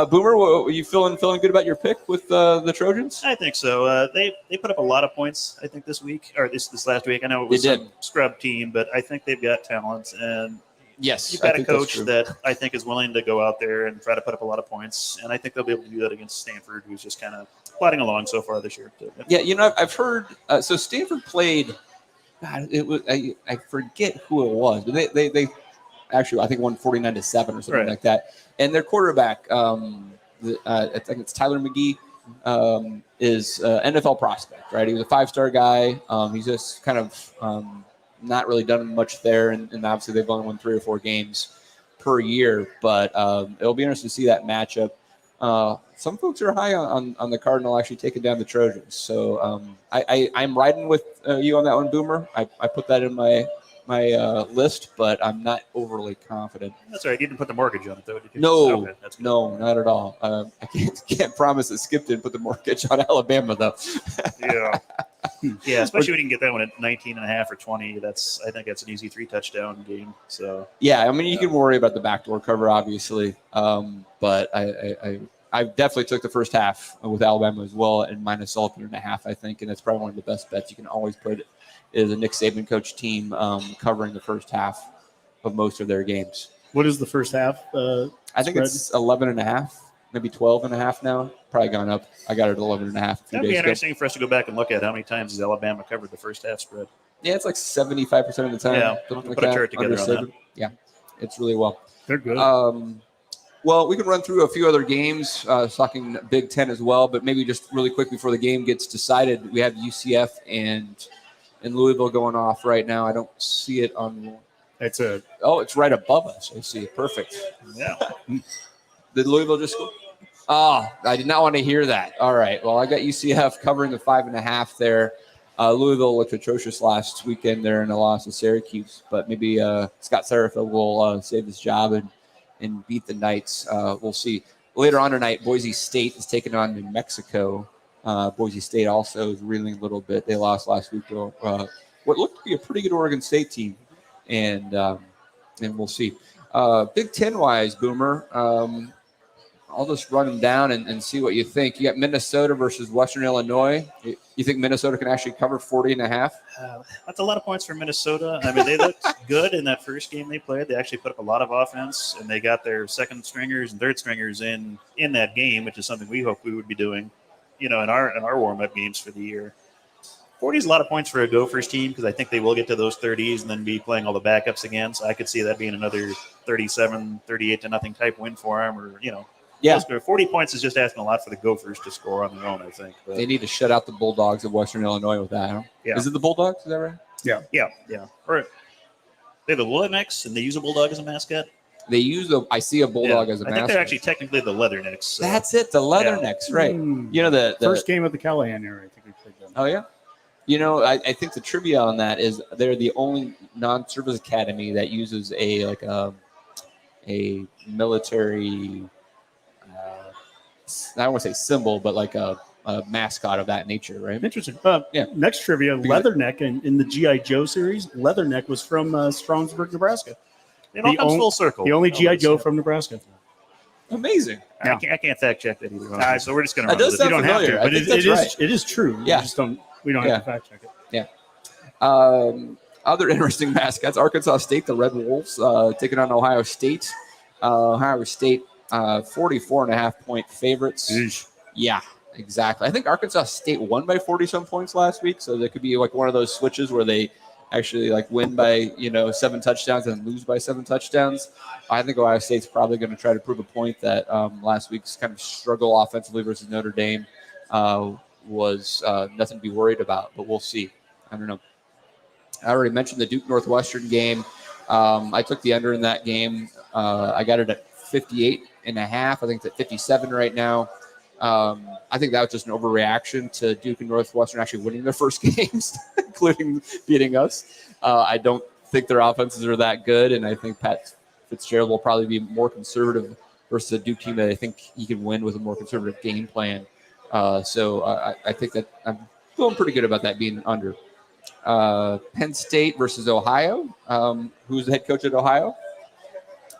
Boomer, were you feeling good about your pick with the Trojans? I think so. They put up a lot of points, I think, this week or this last week. I know it was a scrub team, but I think they've got talent, and yes, you've got a coach that I think is willing to go out there and try to put up a lot of points, and I think they'll be able to do that against Stanford, who's just kind of plodding along so far this year. Yeah, I've heard. So Stanford played. God, it was I forget who it was, but they actually I think won 49-7 or something like that. And their quarterback, I think it's Tyler McGee, is an NFL prospect, right? He was a 5-star guy. He's just kind of not really done much there, and obviously they've only won 3 or 4 games per year. But it'll be interesting to see that matchup. Some folks are high on the Cardinal actually taking down the Trojans. So I'm riding with you on that one, Boomer. I put that in my list, but I'm not overly confident. That's right. You didn't put the mortgage on it, though, did you? No, okay, that's good. No, not at all. I can't promise that Skip didn't put the mortgage on Alabama, though. Yeah, especially when you can get that one at 19.5 or 20. I think that's an easy 3-touchdown game. So yeah, I mean, you can worry about the backdoor cover, obviously, but I definitely took the first half with Alabama as well and minus 11.5, I think, and that's probably one of the best bets you can always put. Is a Nick Saban coach team covering the first half of most of their games. What is the first half? I think it's 11.5, maybe 12.5 now. Probably gone up. I got it at 11.5 a few that'd days be ago. interesting for us to go back and look at how many times has Alabama covered the first half spread. Yeah, it's like 75% of the time. Yeah, something put a chart together on that. Yeah, it's really well. They're good. Well, we can run through a few other games, talking Big Ten as well, but maybe just really quick before the game gets decided, we have UCF and Louisville going off right now. I don't see it on. It's right above us. I see it. Perfect. Yeah. Did Louisville just score? Oh, I did not want to hear that. All right. Well, I got UCF covering the 5.5 there. Louisville looked atrocious last weekend there in a loss to Syracuse, but maybe Scott Satterfield will save his job and beat the Knights. We'll see. Later on tonight, Boise State is taking on New Mexico. Boise State also is reeling a little bit. They lost last week to what looked to be a pretty good Oregon State team, and we'll see. Big Ten-wise, Boomer, I'll just run them down and see what you think. You got Minnesota versus Western Illinois. You think Minnesota can actually cover 40.5? That's a lot of points for Minnesota. I mean, they looked good in that first game they played. They actually put up a lot of offense, and they got their second stringers and third stringers in that game, which is something we hope we would be doing, in our warm-up games for the year. 40 is a lot of points for a Gophers team because I think they will get to those 30s and then be playing all the backups again. So I could see that being another 37, 38-0 type win for them, or, Yeah. 40 points is just asking a lot for the Gophers to score on their own, I think. But they need to shut out the Bulldogs of Western Illinois with that. Huh? Yeah. Is it the Bulldogs? Is that right? Yeah. Or they have the Woolernecks, and they use a Bulldog as a mascot. I see a Bulldog as a mascot. I think they're actually technically the Leathernecks. So. That's it, the Leathernecks, right. The first game of the Callahan era, I think we played them. Oh, yeah? I think the trivia on that is they're the only non-service academy that uses a military, I don't want to say symbol, but like a mascot of that nature, right? Interesting. Yeah. Next trivia, Leatherneck in the G.I. Joe series, Leatherneck was from Strongsburg, Nebraska. It all comes full circle. The only G.I. Joe from Nebraska. Amazing. I can't fact check that either. So we're just going to run with it. You don't have to, but it is true. Yeah. We don't have to fact check it. Yeah. Other interesting mascots, Arkansas State, the Red Wolves, taking on Ohio State. Ohio State, 44.5-point favorites. Eesh. Yeah, exactly. I think Arkansas State won by 40-some points last week, so there could be like one of those switches where they actually like win by 7 touchdowns and lose by 7 touchdowns. I think Ohio State's probably going to try to prove a point that last week's kind of struggle offensively versus Notre Dame was nothing to be worried about, but we'll see. I don't know. I already mentioned the Duke Northwestern game. I took the under in that game. I got it at 58.5. I think it's at 57 right now. I think that was just an overreaction to Duke and Northwestern actually winning their first games, including beating us. I don't think their offenses are that good, and I think Pat Fitzgerald will probably be more conservative versus a Duke team that I think he can win with a more conservative game plan. So I think that I'm feeling pretty good about that being under. Penn State versus Ohio. Who's the head coach at Ohio?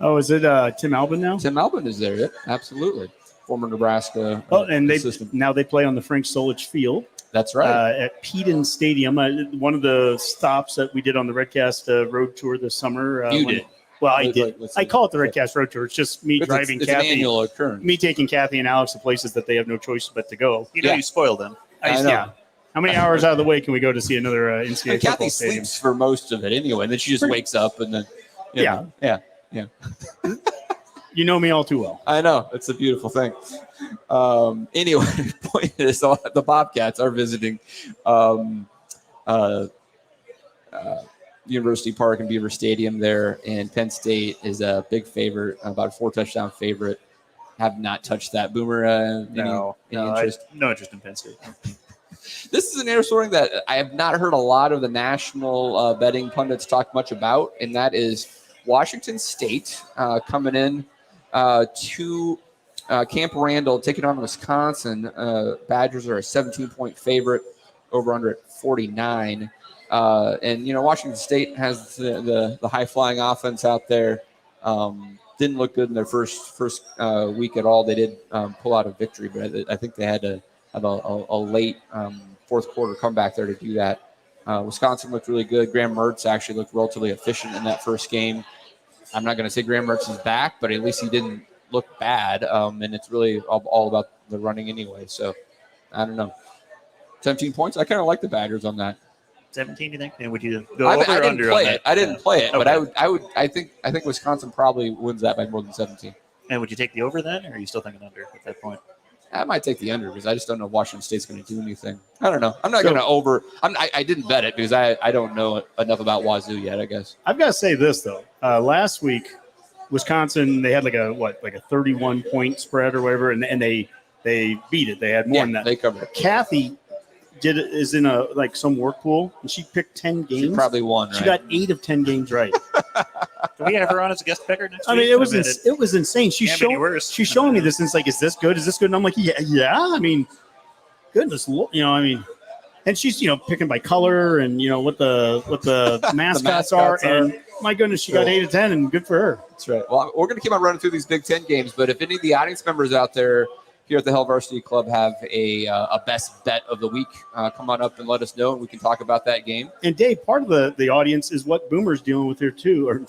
Oh, is it Tim Albin now? Tim Albin is there. Yep, absolutely. Former Nebraska. And assistant. now they play on the Frank Solich Field. That's right. At Peden Stadium. One of the stops that we did on the Redcast road tour this summer. You did. Well, I did. I call it the Redcast road tour. It's just me driving it's Kathy. An annual occurrence. Me taking Kathy and Alex to places that they have no choice but to go. You spoiled them. I know. Yeah. How many hours out of the way can we go to see another NCAA and Kathy football stadium? sleeps for most of it anyway, and then she just wakes up and then yeah. You know me all too well. I know. It's a beautiful thing. Anyway, point is the Bobcats are visiting University Park and Beaver Stadium there, and Penn State is a big favorite, about a 4-touchdown favorite. Have not touched that. Boomer, any interest? No interest in Penn State. This is an area story that I have not heard a lot of the national betting pundits talk much about, and that is Washington State coming in to Camp Randall, taking on Wisconsin. Badgers are a 17-point favorite, over under at 49. And Washington State has the high-flying offense out there. Didn't look good in their first week at all. They did pull out a victory, but I think they had to have a late fourth quarter comeback there to do that. Wisconsin looked really good. Graham Mertz actually looked relatively efficient in that first game. I'm not going to say Graham Mertz is back, but at least he didn't look bad. And it's really all about the running anyway. So I don't know. 17 points. I kind of like the Badgers on that. 17, you think? And would you go over I or under on that? I didn't play it, Okay. but I think Wisconsin probably wins that by more than 17. And would you take the over then, or are you still thinking under at that point? I might take the under because I just don't know if Washington State's going to do anything. I don't know. I'm not going to over. I didn't bet it because I don't know enough about Wazoo yet, I guess. I've got to say this though. Last week, Wisconsin, they had like a 31-point spread or whatever, and they beat it. They had more than that. They covered it. Kathy is in some work pool, and she picked 10 games. She probably won, right? She got 8 of 10 games right. Do we have her on as a guest picker next week? I mean, it was insane. She's Can't be worse. showing me this, and it's like, is this good? Is this good? And I'm like, yeah. I mean, goodness, and she's picking by color and what the mascots are, and my goodness, she got 8 of 10, and good for her. That's right. Well, we're going to keep on running through these Big Ten games, but if any of the audience members out there here at the Hail Varsity Club have a best bet of the week, come on up and let us know, and we can talk about that game. And Dave, part of the audience is what Boomer's dealing with here too, or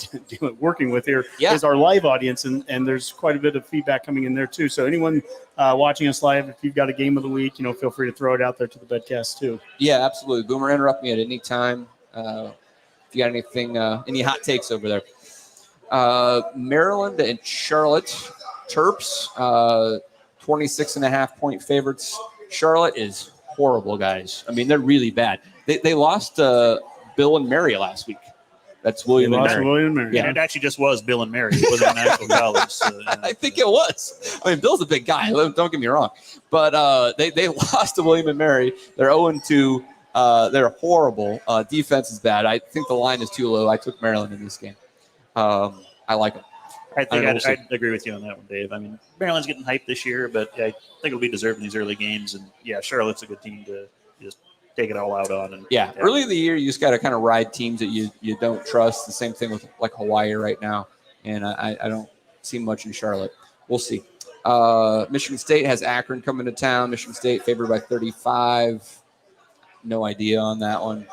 working with here, is our live audience, and there's quite a bit of feedback coming in there too. So anyone watching us live, if you've got a game of the week, feel free to throw it out there to the Betcast too. Yeah, absolutely. Boomer, interrupt me at any time if you got anything, any hot takes over there. Maryland and Charlotte Terps. 26.5-point favorites. Charlotte is horrible, guys. I mean, they're really bad. They lost Bill and Mary last week. That's William and Mary. Yeah, it actually just was Bill and Mary. It wasn't an actual college. So, I think it was. I mean, Bill's a big guy. Don't get me wrong. But they lost to William and Mary. They're 0-2. They're horrible. Defense is bad. I think the line is too low. I took Maryland in this game. I like them. I think I'd agree with you on that one, Dave. I mean, Maryland's getting hyped this year, but I think it'll be deserved in these early games. And, Charlotte's a good team to just take it all out on. And early in the year, you just got to kind of ride teams that you don't trust. The same thing with, like, Hawaii right now. And I don't see much in Charlotte. We'll see. Michigan State has Akron coming to town. Michigan State favored by 35. No idea on that one.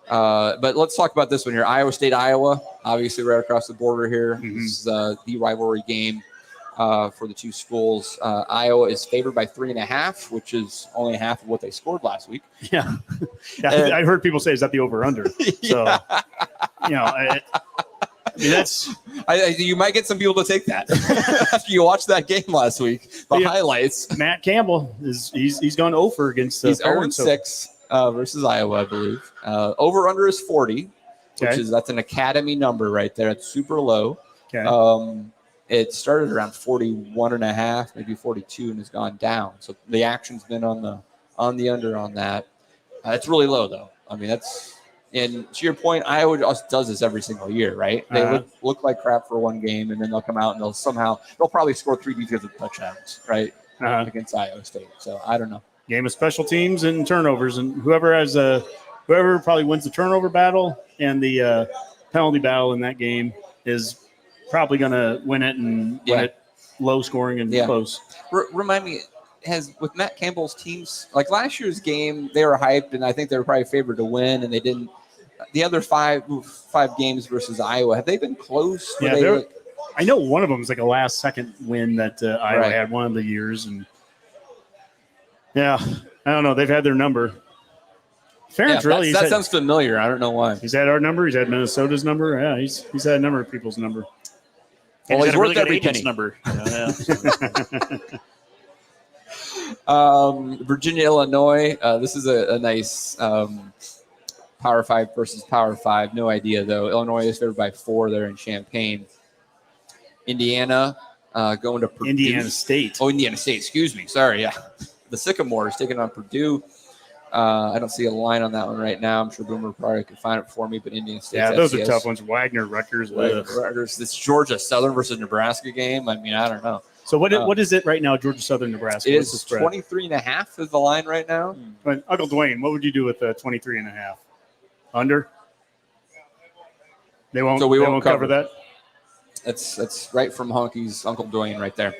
But let's talk about this one here. Iowa State, Iowa, obviously right across the border here. Mm-hmm. This is the rivalry game for the two schools. Iowa is favored by 3.5, which is only half of what they scored last week. Yeah. I've heard people say, is that the over-under? So, you might get some people to take that after you watch that game last week. The highlights. Matt Campbell, he's gone over against the He's 0-6. Versus Iowa, I believe. Over under is 40, that's an academy number right there. It's super low. Okay. It started around 41.5, maybe 42, and has gone down. So the action's been on the under on that. It's really low though. I mean, and to your point, Iowa just does this every single year, right? They look like crap for one game, and then they'll come out and they'll probably score 3 defensive touchdowns, right, against Iowa State. So I don't know. Game of special teams and turnovers, and whoever probably wins the turnover battle and the penalty battle in that game is probably going to win it and win it low scoring and close. Remind me, with Matt Campbell's teams, like last year's game, they were hyped, and I think they were probably favored to win, and they didn't. The other five games versus Iowa, have they been close? Yeah, I know one of them was like a last-second win that Iowa had one of the years, and I don't know. They've had their number. Ferentz that sounds familiar. I don't know why. He's had our number. He's had Minnesota's number. Yeah, he's had a number of people's number. Well, he's worth every agent's penny. Number. Virginia, Illinois. This is a nice Power 5 versus Power 5. No idea, though. Illinois is favored by 4 there in Champaign. Indiana going to Purdue. Indiana State. Oh, Indiana State. Excuse me. Sorry. Yeah. The Sycamores taking on Purdue. I don't see a line on that one right now. I'm sure Boomer probably could find it for me, but Indiana State. Yeah, those are tough ones. Wagner, Rutgers. This Georgia Southern versus Nebraska game. I mean, I don't know. So what is it right now, Georgia Southern, Nebraska? It is 23.5 is the line right now. But Uncle Dwayne, what would you do with 23.5? Under? They won't. So we won't cover that. That's right from Honky's Uncle Dwayne right there.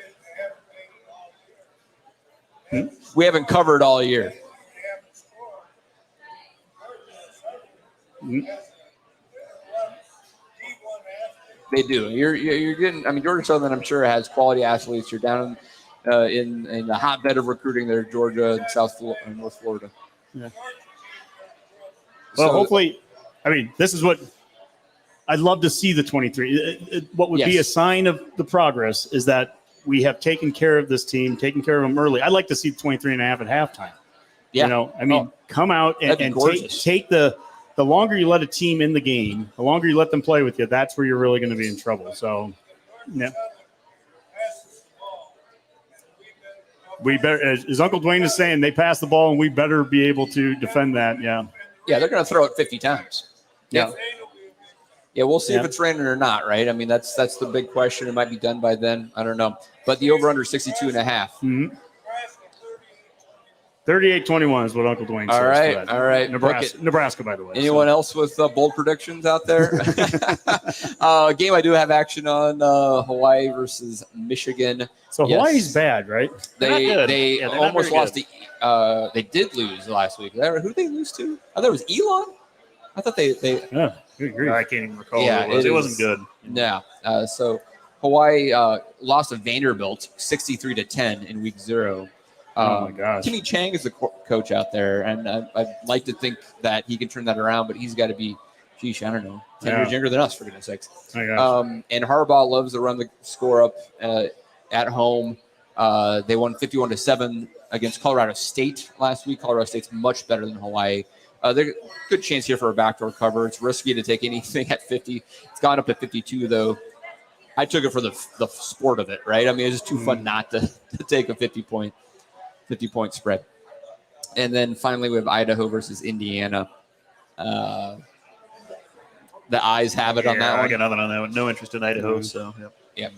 We haven't covered all year. They do. You're getting. I mean, Georgia Southern, I'm sure, has quality athletes. You're down in the hotbed of recruiting there, Georgia and North Florida. Yeah. Well, hopefully, I mean, this is what I'd love to see. The 23. What would be a sign of the progress is that we have taken care of this team, taken care of them early. I'd like to see 23.5 at halftime. Yeah. I mean, come out and take the longer you let a team in the game, the longer you let them play with you, that's where you're really going to be in trouble. So, yeah. We better, as Uncle Dwayne is saying, they pass the ball and we better be able to defend that. Yeah. Yeah, they're going to throw it 50 times. Yeah. Yeah, we'll see if it's raining or not, right? I mean, that's the big question. It might be done by then. I don't know. But the over-under 62.5. Mm-hmm. 38-21 is what Uncle Dwayne says. All right. Nebraska, by the way. Anyone else with bold predictions out there? A game I do have action on, Hawaii versus Michigan. So Hawaii's bad, right? They almost lost to they did lose last week. Who did they lose to? I thought it was Elon. I thought they yeah, good grief. I can't even recall. Yeah, it wasn't good. Yeah. So Hawaii lost to Vanderbilt 63-10 in week 0. Oh my gosh! Timmy Chang is the coach out there, and I'd like to think that he can turn that around, but he's got to be, I don't know, 10 years younger than us, for goodness sakes. Oh and Harbaugh loves to run the score up at home. They won 51-7 against Colorado State last week. Colorado State's much better than Hawaii. There's a good chance here for a backdoor cover. It's risky to take anything at 50. It's gone up to 52, though. I took it for the sport of it, right? I mean, it's just too fun not to take a 50-point spread. And then finally we have Idaho versus Indiana. The eyes have it on that one. I got nothing on that one. No interest in Idaho. So yeah.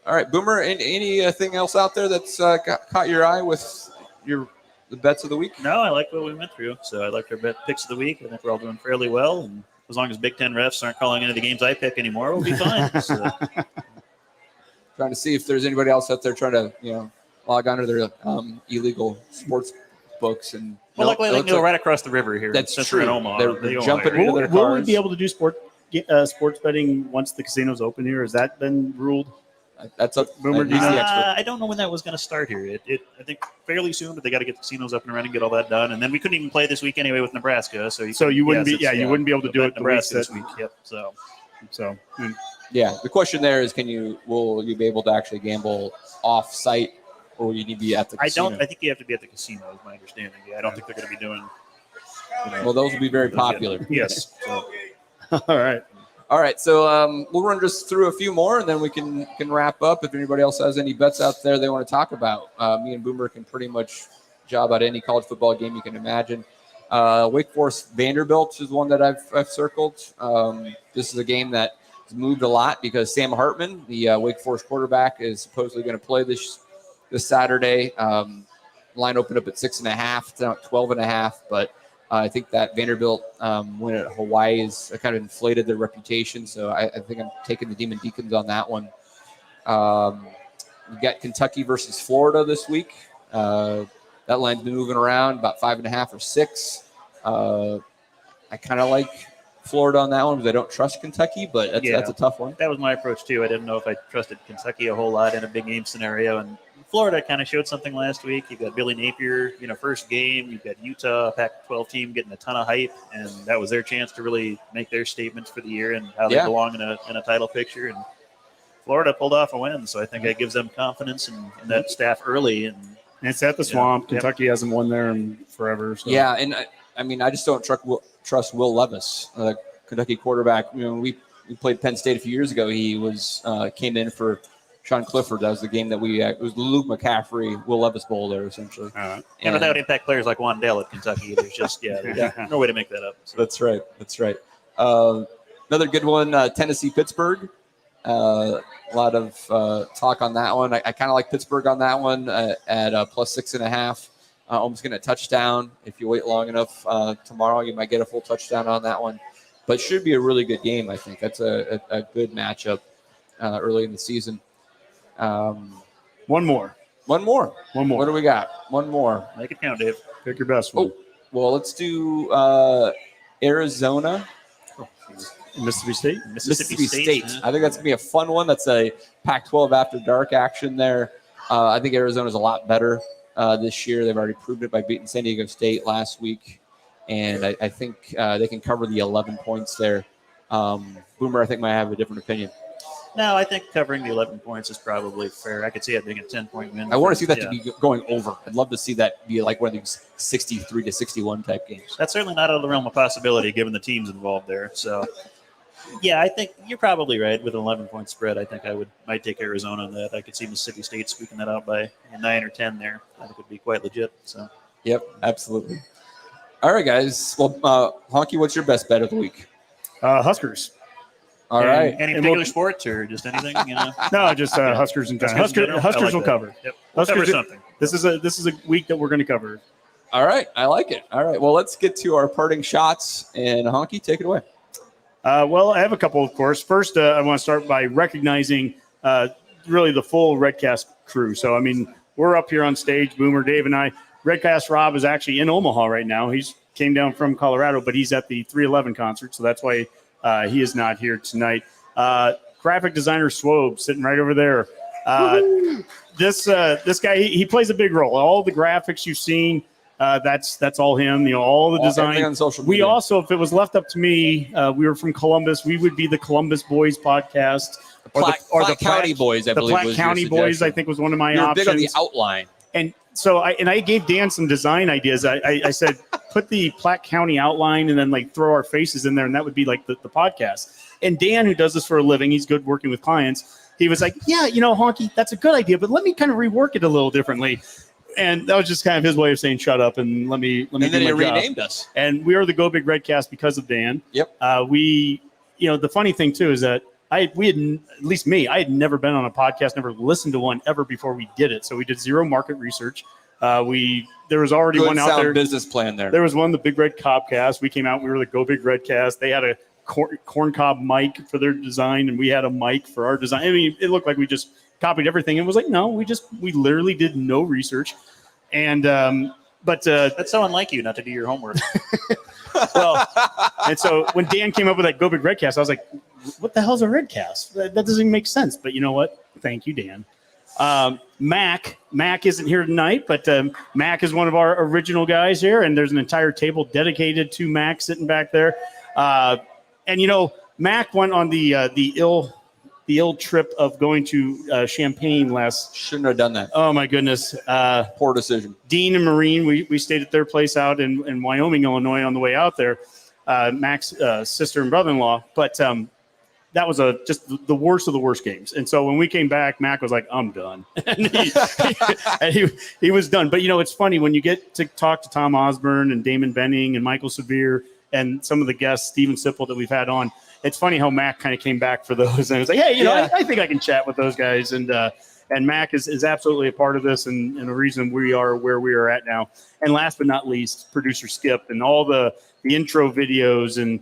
All right, Boomer. Anything else out there that's caught your eye with the bets of the week? No, I like what we went through. So I liked our bet picks of the week. I think we're all doing fairly well. And as long as Big Ten refs aren't calling any of the games I pick anymore, we'll be fine. So. Trying to see if there's anybody else out there trying to log onto their illegal sports books and. Well, luckily they can go right across the river here. That's since true. We're in Omaha. They're jumping into their cars. Will we be able to do sports betting once the casinos open here? Has that been ruled? That's up. Boomer, I don't know when that was going to start here. I think fairly soon, but they got to get the casinos up and running, get all that done, and then we couldn't even play this week anyway with Nebraska. So you wouldn't be you wouldn't be able to do it Nebraska this week. Yep. So. Yeah, the question there is, will you be able to actually gamble off-site, or will you need to be at the casino? I think you have to be at the casino, is my understanding. Yeah, I don't think they're going to be doing. Well, those will be very popular. Yes. All right. All right, so we'll run just through a few more, and then we can wrap up. If anybody else has any bets out there they want to talk about, me and Boomer can pretty much job out any college football game you can imagine. Wake Forest Vanderbilt is one that I've circled. This is a game that has moved a lot because Sam Hartman, the Wake Forest quarterback, is supposedly going to play this Saturday. Line opened up at 6.5, it's now at 12.5, but I think that Vanderbilt win at Hawaii has kind of inflated their reputation, so I think I'm taking the Demon Deacons on that one. We got Kentucky versus Florida this week. That line's been moving around about 5.5 or 6. I kind of like Florida on that one because I don't trust Kentucky, but that's a tough one. That was my approach too. I didn't know if I trusted Kentucky a whole lot in a big game scenario, and Florida kind of showed something last week. You've got Billy Napier, first game. You've got Utah, a Pac-12 team, getting a ton of hype, and that was their chance to really make their statements for the year and how they belong in a title picture. And Florida pulled off a win, so I think that gives them confidence in that staff early. And it's at the Swamp. Kentucky hasn't won there in forever. So. Yeah, and I just don't trust Will Levis, Kentucky quarterback. We played Penn State a few years ago. He came in for Sean Clifford. That was the game that it was the Luke McCaffrey, Will Levis Bowl there, essentially. And without impact players like Wandale at Kentucky, there's just no way to make that up. So. That's right. Another good one, Tennessee-Pittsburgh. A lot of talk on that one. I kind of like Pittsburgh on that one at plus 6.5. Almost getting a touchdown. If you wait long enough tomorrow, you might get a full touchdown on that one. But it should be a really good game, I think. That's a good matchup early in the season. One more. What do we got? One more. Make it count, Dave. Pick your best one. Well, let's do Arizona. Mississippi State? Mississippi State. I think that's going to be a fun one. That's a Pac-12 after dark action there. I think Arizona's a lot better this year. They've already proved it by beating San Diego State last week. And I think they can cover the 11 points there. Boomer, I think, might have a different opinion. No, I think covering the 11 points is probably fair. I could see it being a 10-point win. I want to see that to be going over. I'd love to see that be like one of these 63-61 type games. That's certainly not out of the realm of possibility given the teams involved there. So, yeah, I think you're probably right with an 11-point spread. I think might take Arizona on that. I could see Mississippi State squeaking that out by 9 or 10 there. I think it would be quite legit. So, yep, absolutely. All right, guys. Well, Honky, what's your best bet of the week? Huskers. All right. Any particular sports or just anything? No, just Huskers in general. Huskers will cover. Yep. We'll cover something. This is a week that we're going to cover. All right. I like it. All right. Well, let's get to our parting shots. And Honky, take it away. Well, I have a couple, of course. First, I want to start by recognizing really the full Redcast crew. So, we're up here on stage, Boomer, Dave, and I. Redcast Rob is actually in Omaha right now. He's came down from Colorado, but he's at the 311 concert, so that's why he is not here tonight. Graphic designer Swobe sitting right over there. This guy, he plays a big role. All the graphics you've seen, that's all him. All the design. On social media. We also, if it was left up to me, we were from Columbus. We would be the Columbus Boys podcast, the County Boys. I believe the Platte County Boys. I think was one of my You're options. big on the outline. And so I gave Dan some design ideas. I said, put the Platte County outline and then throw our faces in there. And that would be the podcast. And Dan, who does this for a living, he's good working with clients. He was like, yeah, Honky, that's a good idea, but let me kind of rework it a little differently. And that was just kind of his way of saying, shut up and let me and then he renamed job. us. And we are the Go Big Redcast because of Dan. Yep. The funny thing too, is that I had never been on a podcast, never listened to one ever before we did it. So we did zero market research. There was already Good one out there. Business plan there. There was one, the Big Red Cobcast. We came out. We were the Go Big Redcast. They had a corn cob mic for their design, and we had a mic for our design. It looked like we just copied everything. It was like, no, we literally did no research. And but that's so unlike you not to do your homework. Well, and so when Dan came up with that Go Big Redcast, I was like, what the hell's a Redcast? That doesn't even make sense. But you know what? Thank you, Dan. Mac isn't here tonight, but Mac is one of our original guys here, and there's an entire table dedicated to Mac sitting back there. And Mac went on the ill trip of going to Champaign last. Shouldn't have done that. Oh my goodness! Poor decision. Dean and Maureen, we stayed at their place out in Wyoming, Illinois, on the way out there. Mac's sister and brother-in-law, but that was just the worst of the worst games. And so when we came back, Mac was like, I'm done. and he was done. But, it's funny when you get to talk to Tom Osborne and Damon Benning and Michael Severe and some of the guests, Steven Sipple, that we've had on. It's funny how Mac kind of came back for those. And it was like, hey, I think I can chat with those guys. And Mac is absolutely a part of this and the reason we are where we are at now. And last but not least, producer Skip and all the intro videos and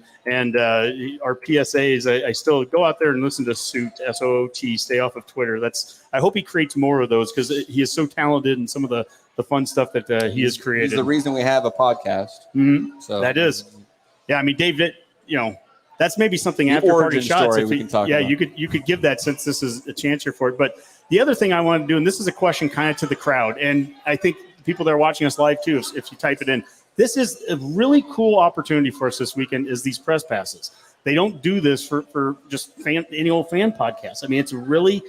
our PSAs. I still go out there and listen to Soot, SOOT, stay off of Twitter. I hope he creates more of those because he is so talented in some of the fun stuff that he has created. He's the reason we have a podcast. Mm-hmm. So that is. Yeah, I mean, Dave, that's maybe something after Parting Shots. We can talk about. You could give that since this is a chance here for it. But the other thing I wanted to do, and this is a question kind of to the crowd, and I think people that are watching us live too, if you type it in, this is a really cool opportunity for us this weekend is these press passes. They don't do this for just any old fan podcast. I mean, it's really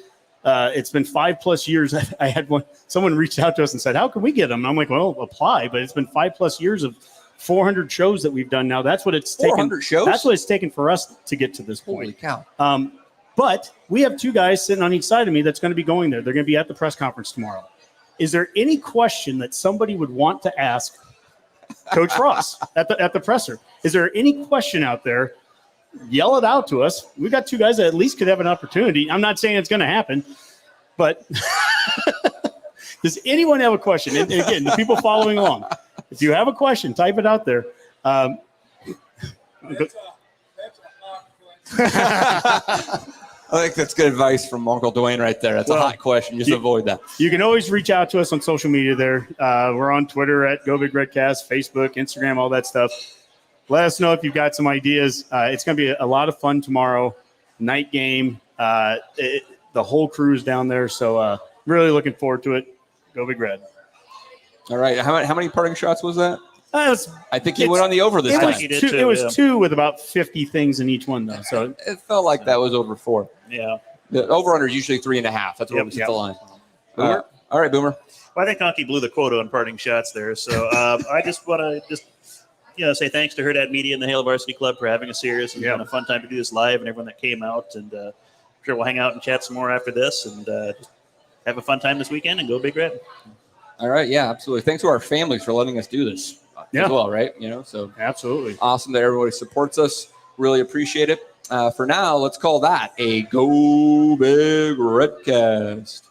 it's been 5+ years. I had someone reached out to us and said, how can we get them? And I'm like, well, apply, but it's been 5+ years of 400 shows that we've done now. That's what it's taken. 400 shows? That's what it's taken for us to get to this point. Holy cow. But we have 2 guys sitting on each side of me that's going to be going there. They're going to be at the press conference tomorrow. Is there any question that somebody would want to ask Coach Ross at the presser? Is there any question out there? Yell it out to us. We've got 2 guys that at least could have an opportunity. I'm not saying it's going to happen, but does anyone have a question? And again, the people following along, if you have a question, type it out there. That's a hot question. I think that's good advice from Uncle Dwayne right there. That's a hot question. Just avoid that. You can always reach out to us on social media there. We're on Twitter at Go Big Redcast, Facebook, Instagram, all that stuff. Let us know if you've got some ideas. It's going to be a lot of fun tomorrow. Night game. The whole crew's down there. So really looking forward to it. Go Big Red. All right. How many parting shots was that? I think he it's- went on the over this time. It was 2 with about 50 things in each one, though. So It felt like that was over 4. Yeah. The over-under is usually 3.5. That's where we set the line. Boomer? All right, Boomer. Well, I think Honky blew the quota on parting shots there. So I just want to say thanks to Herd Media and the Hail Varsity Club for having us here. It's been a fun time to do this live and everyone that came out. And I'm sure we'll hang out and chat some more after this and just have a fun time this weekend and go Big Red. All right. Yeah, absolutely. Thanks to our families for letting us do this as well, right? So absolutely awesome that everybody supports us. Really appreciate it. For now, let's call that a Go Big Redcast.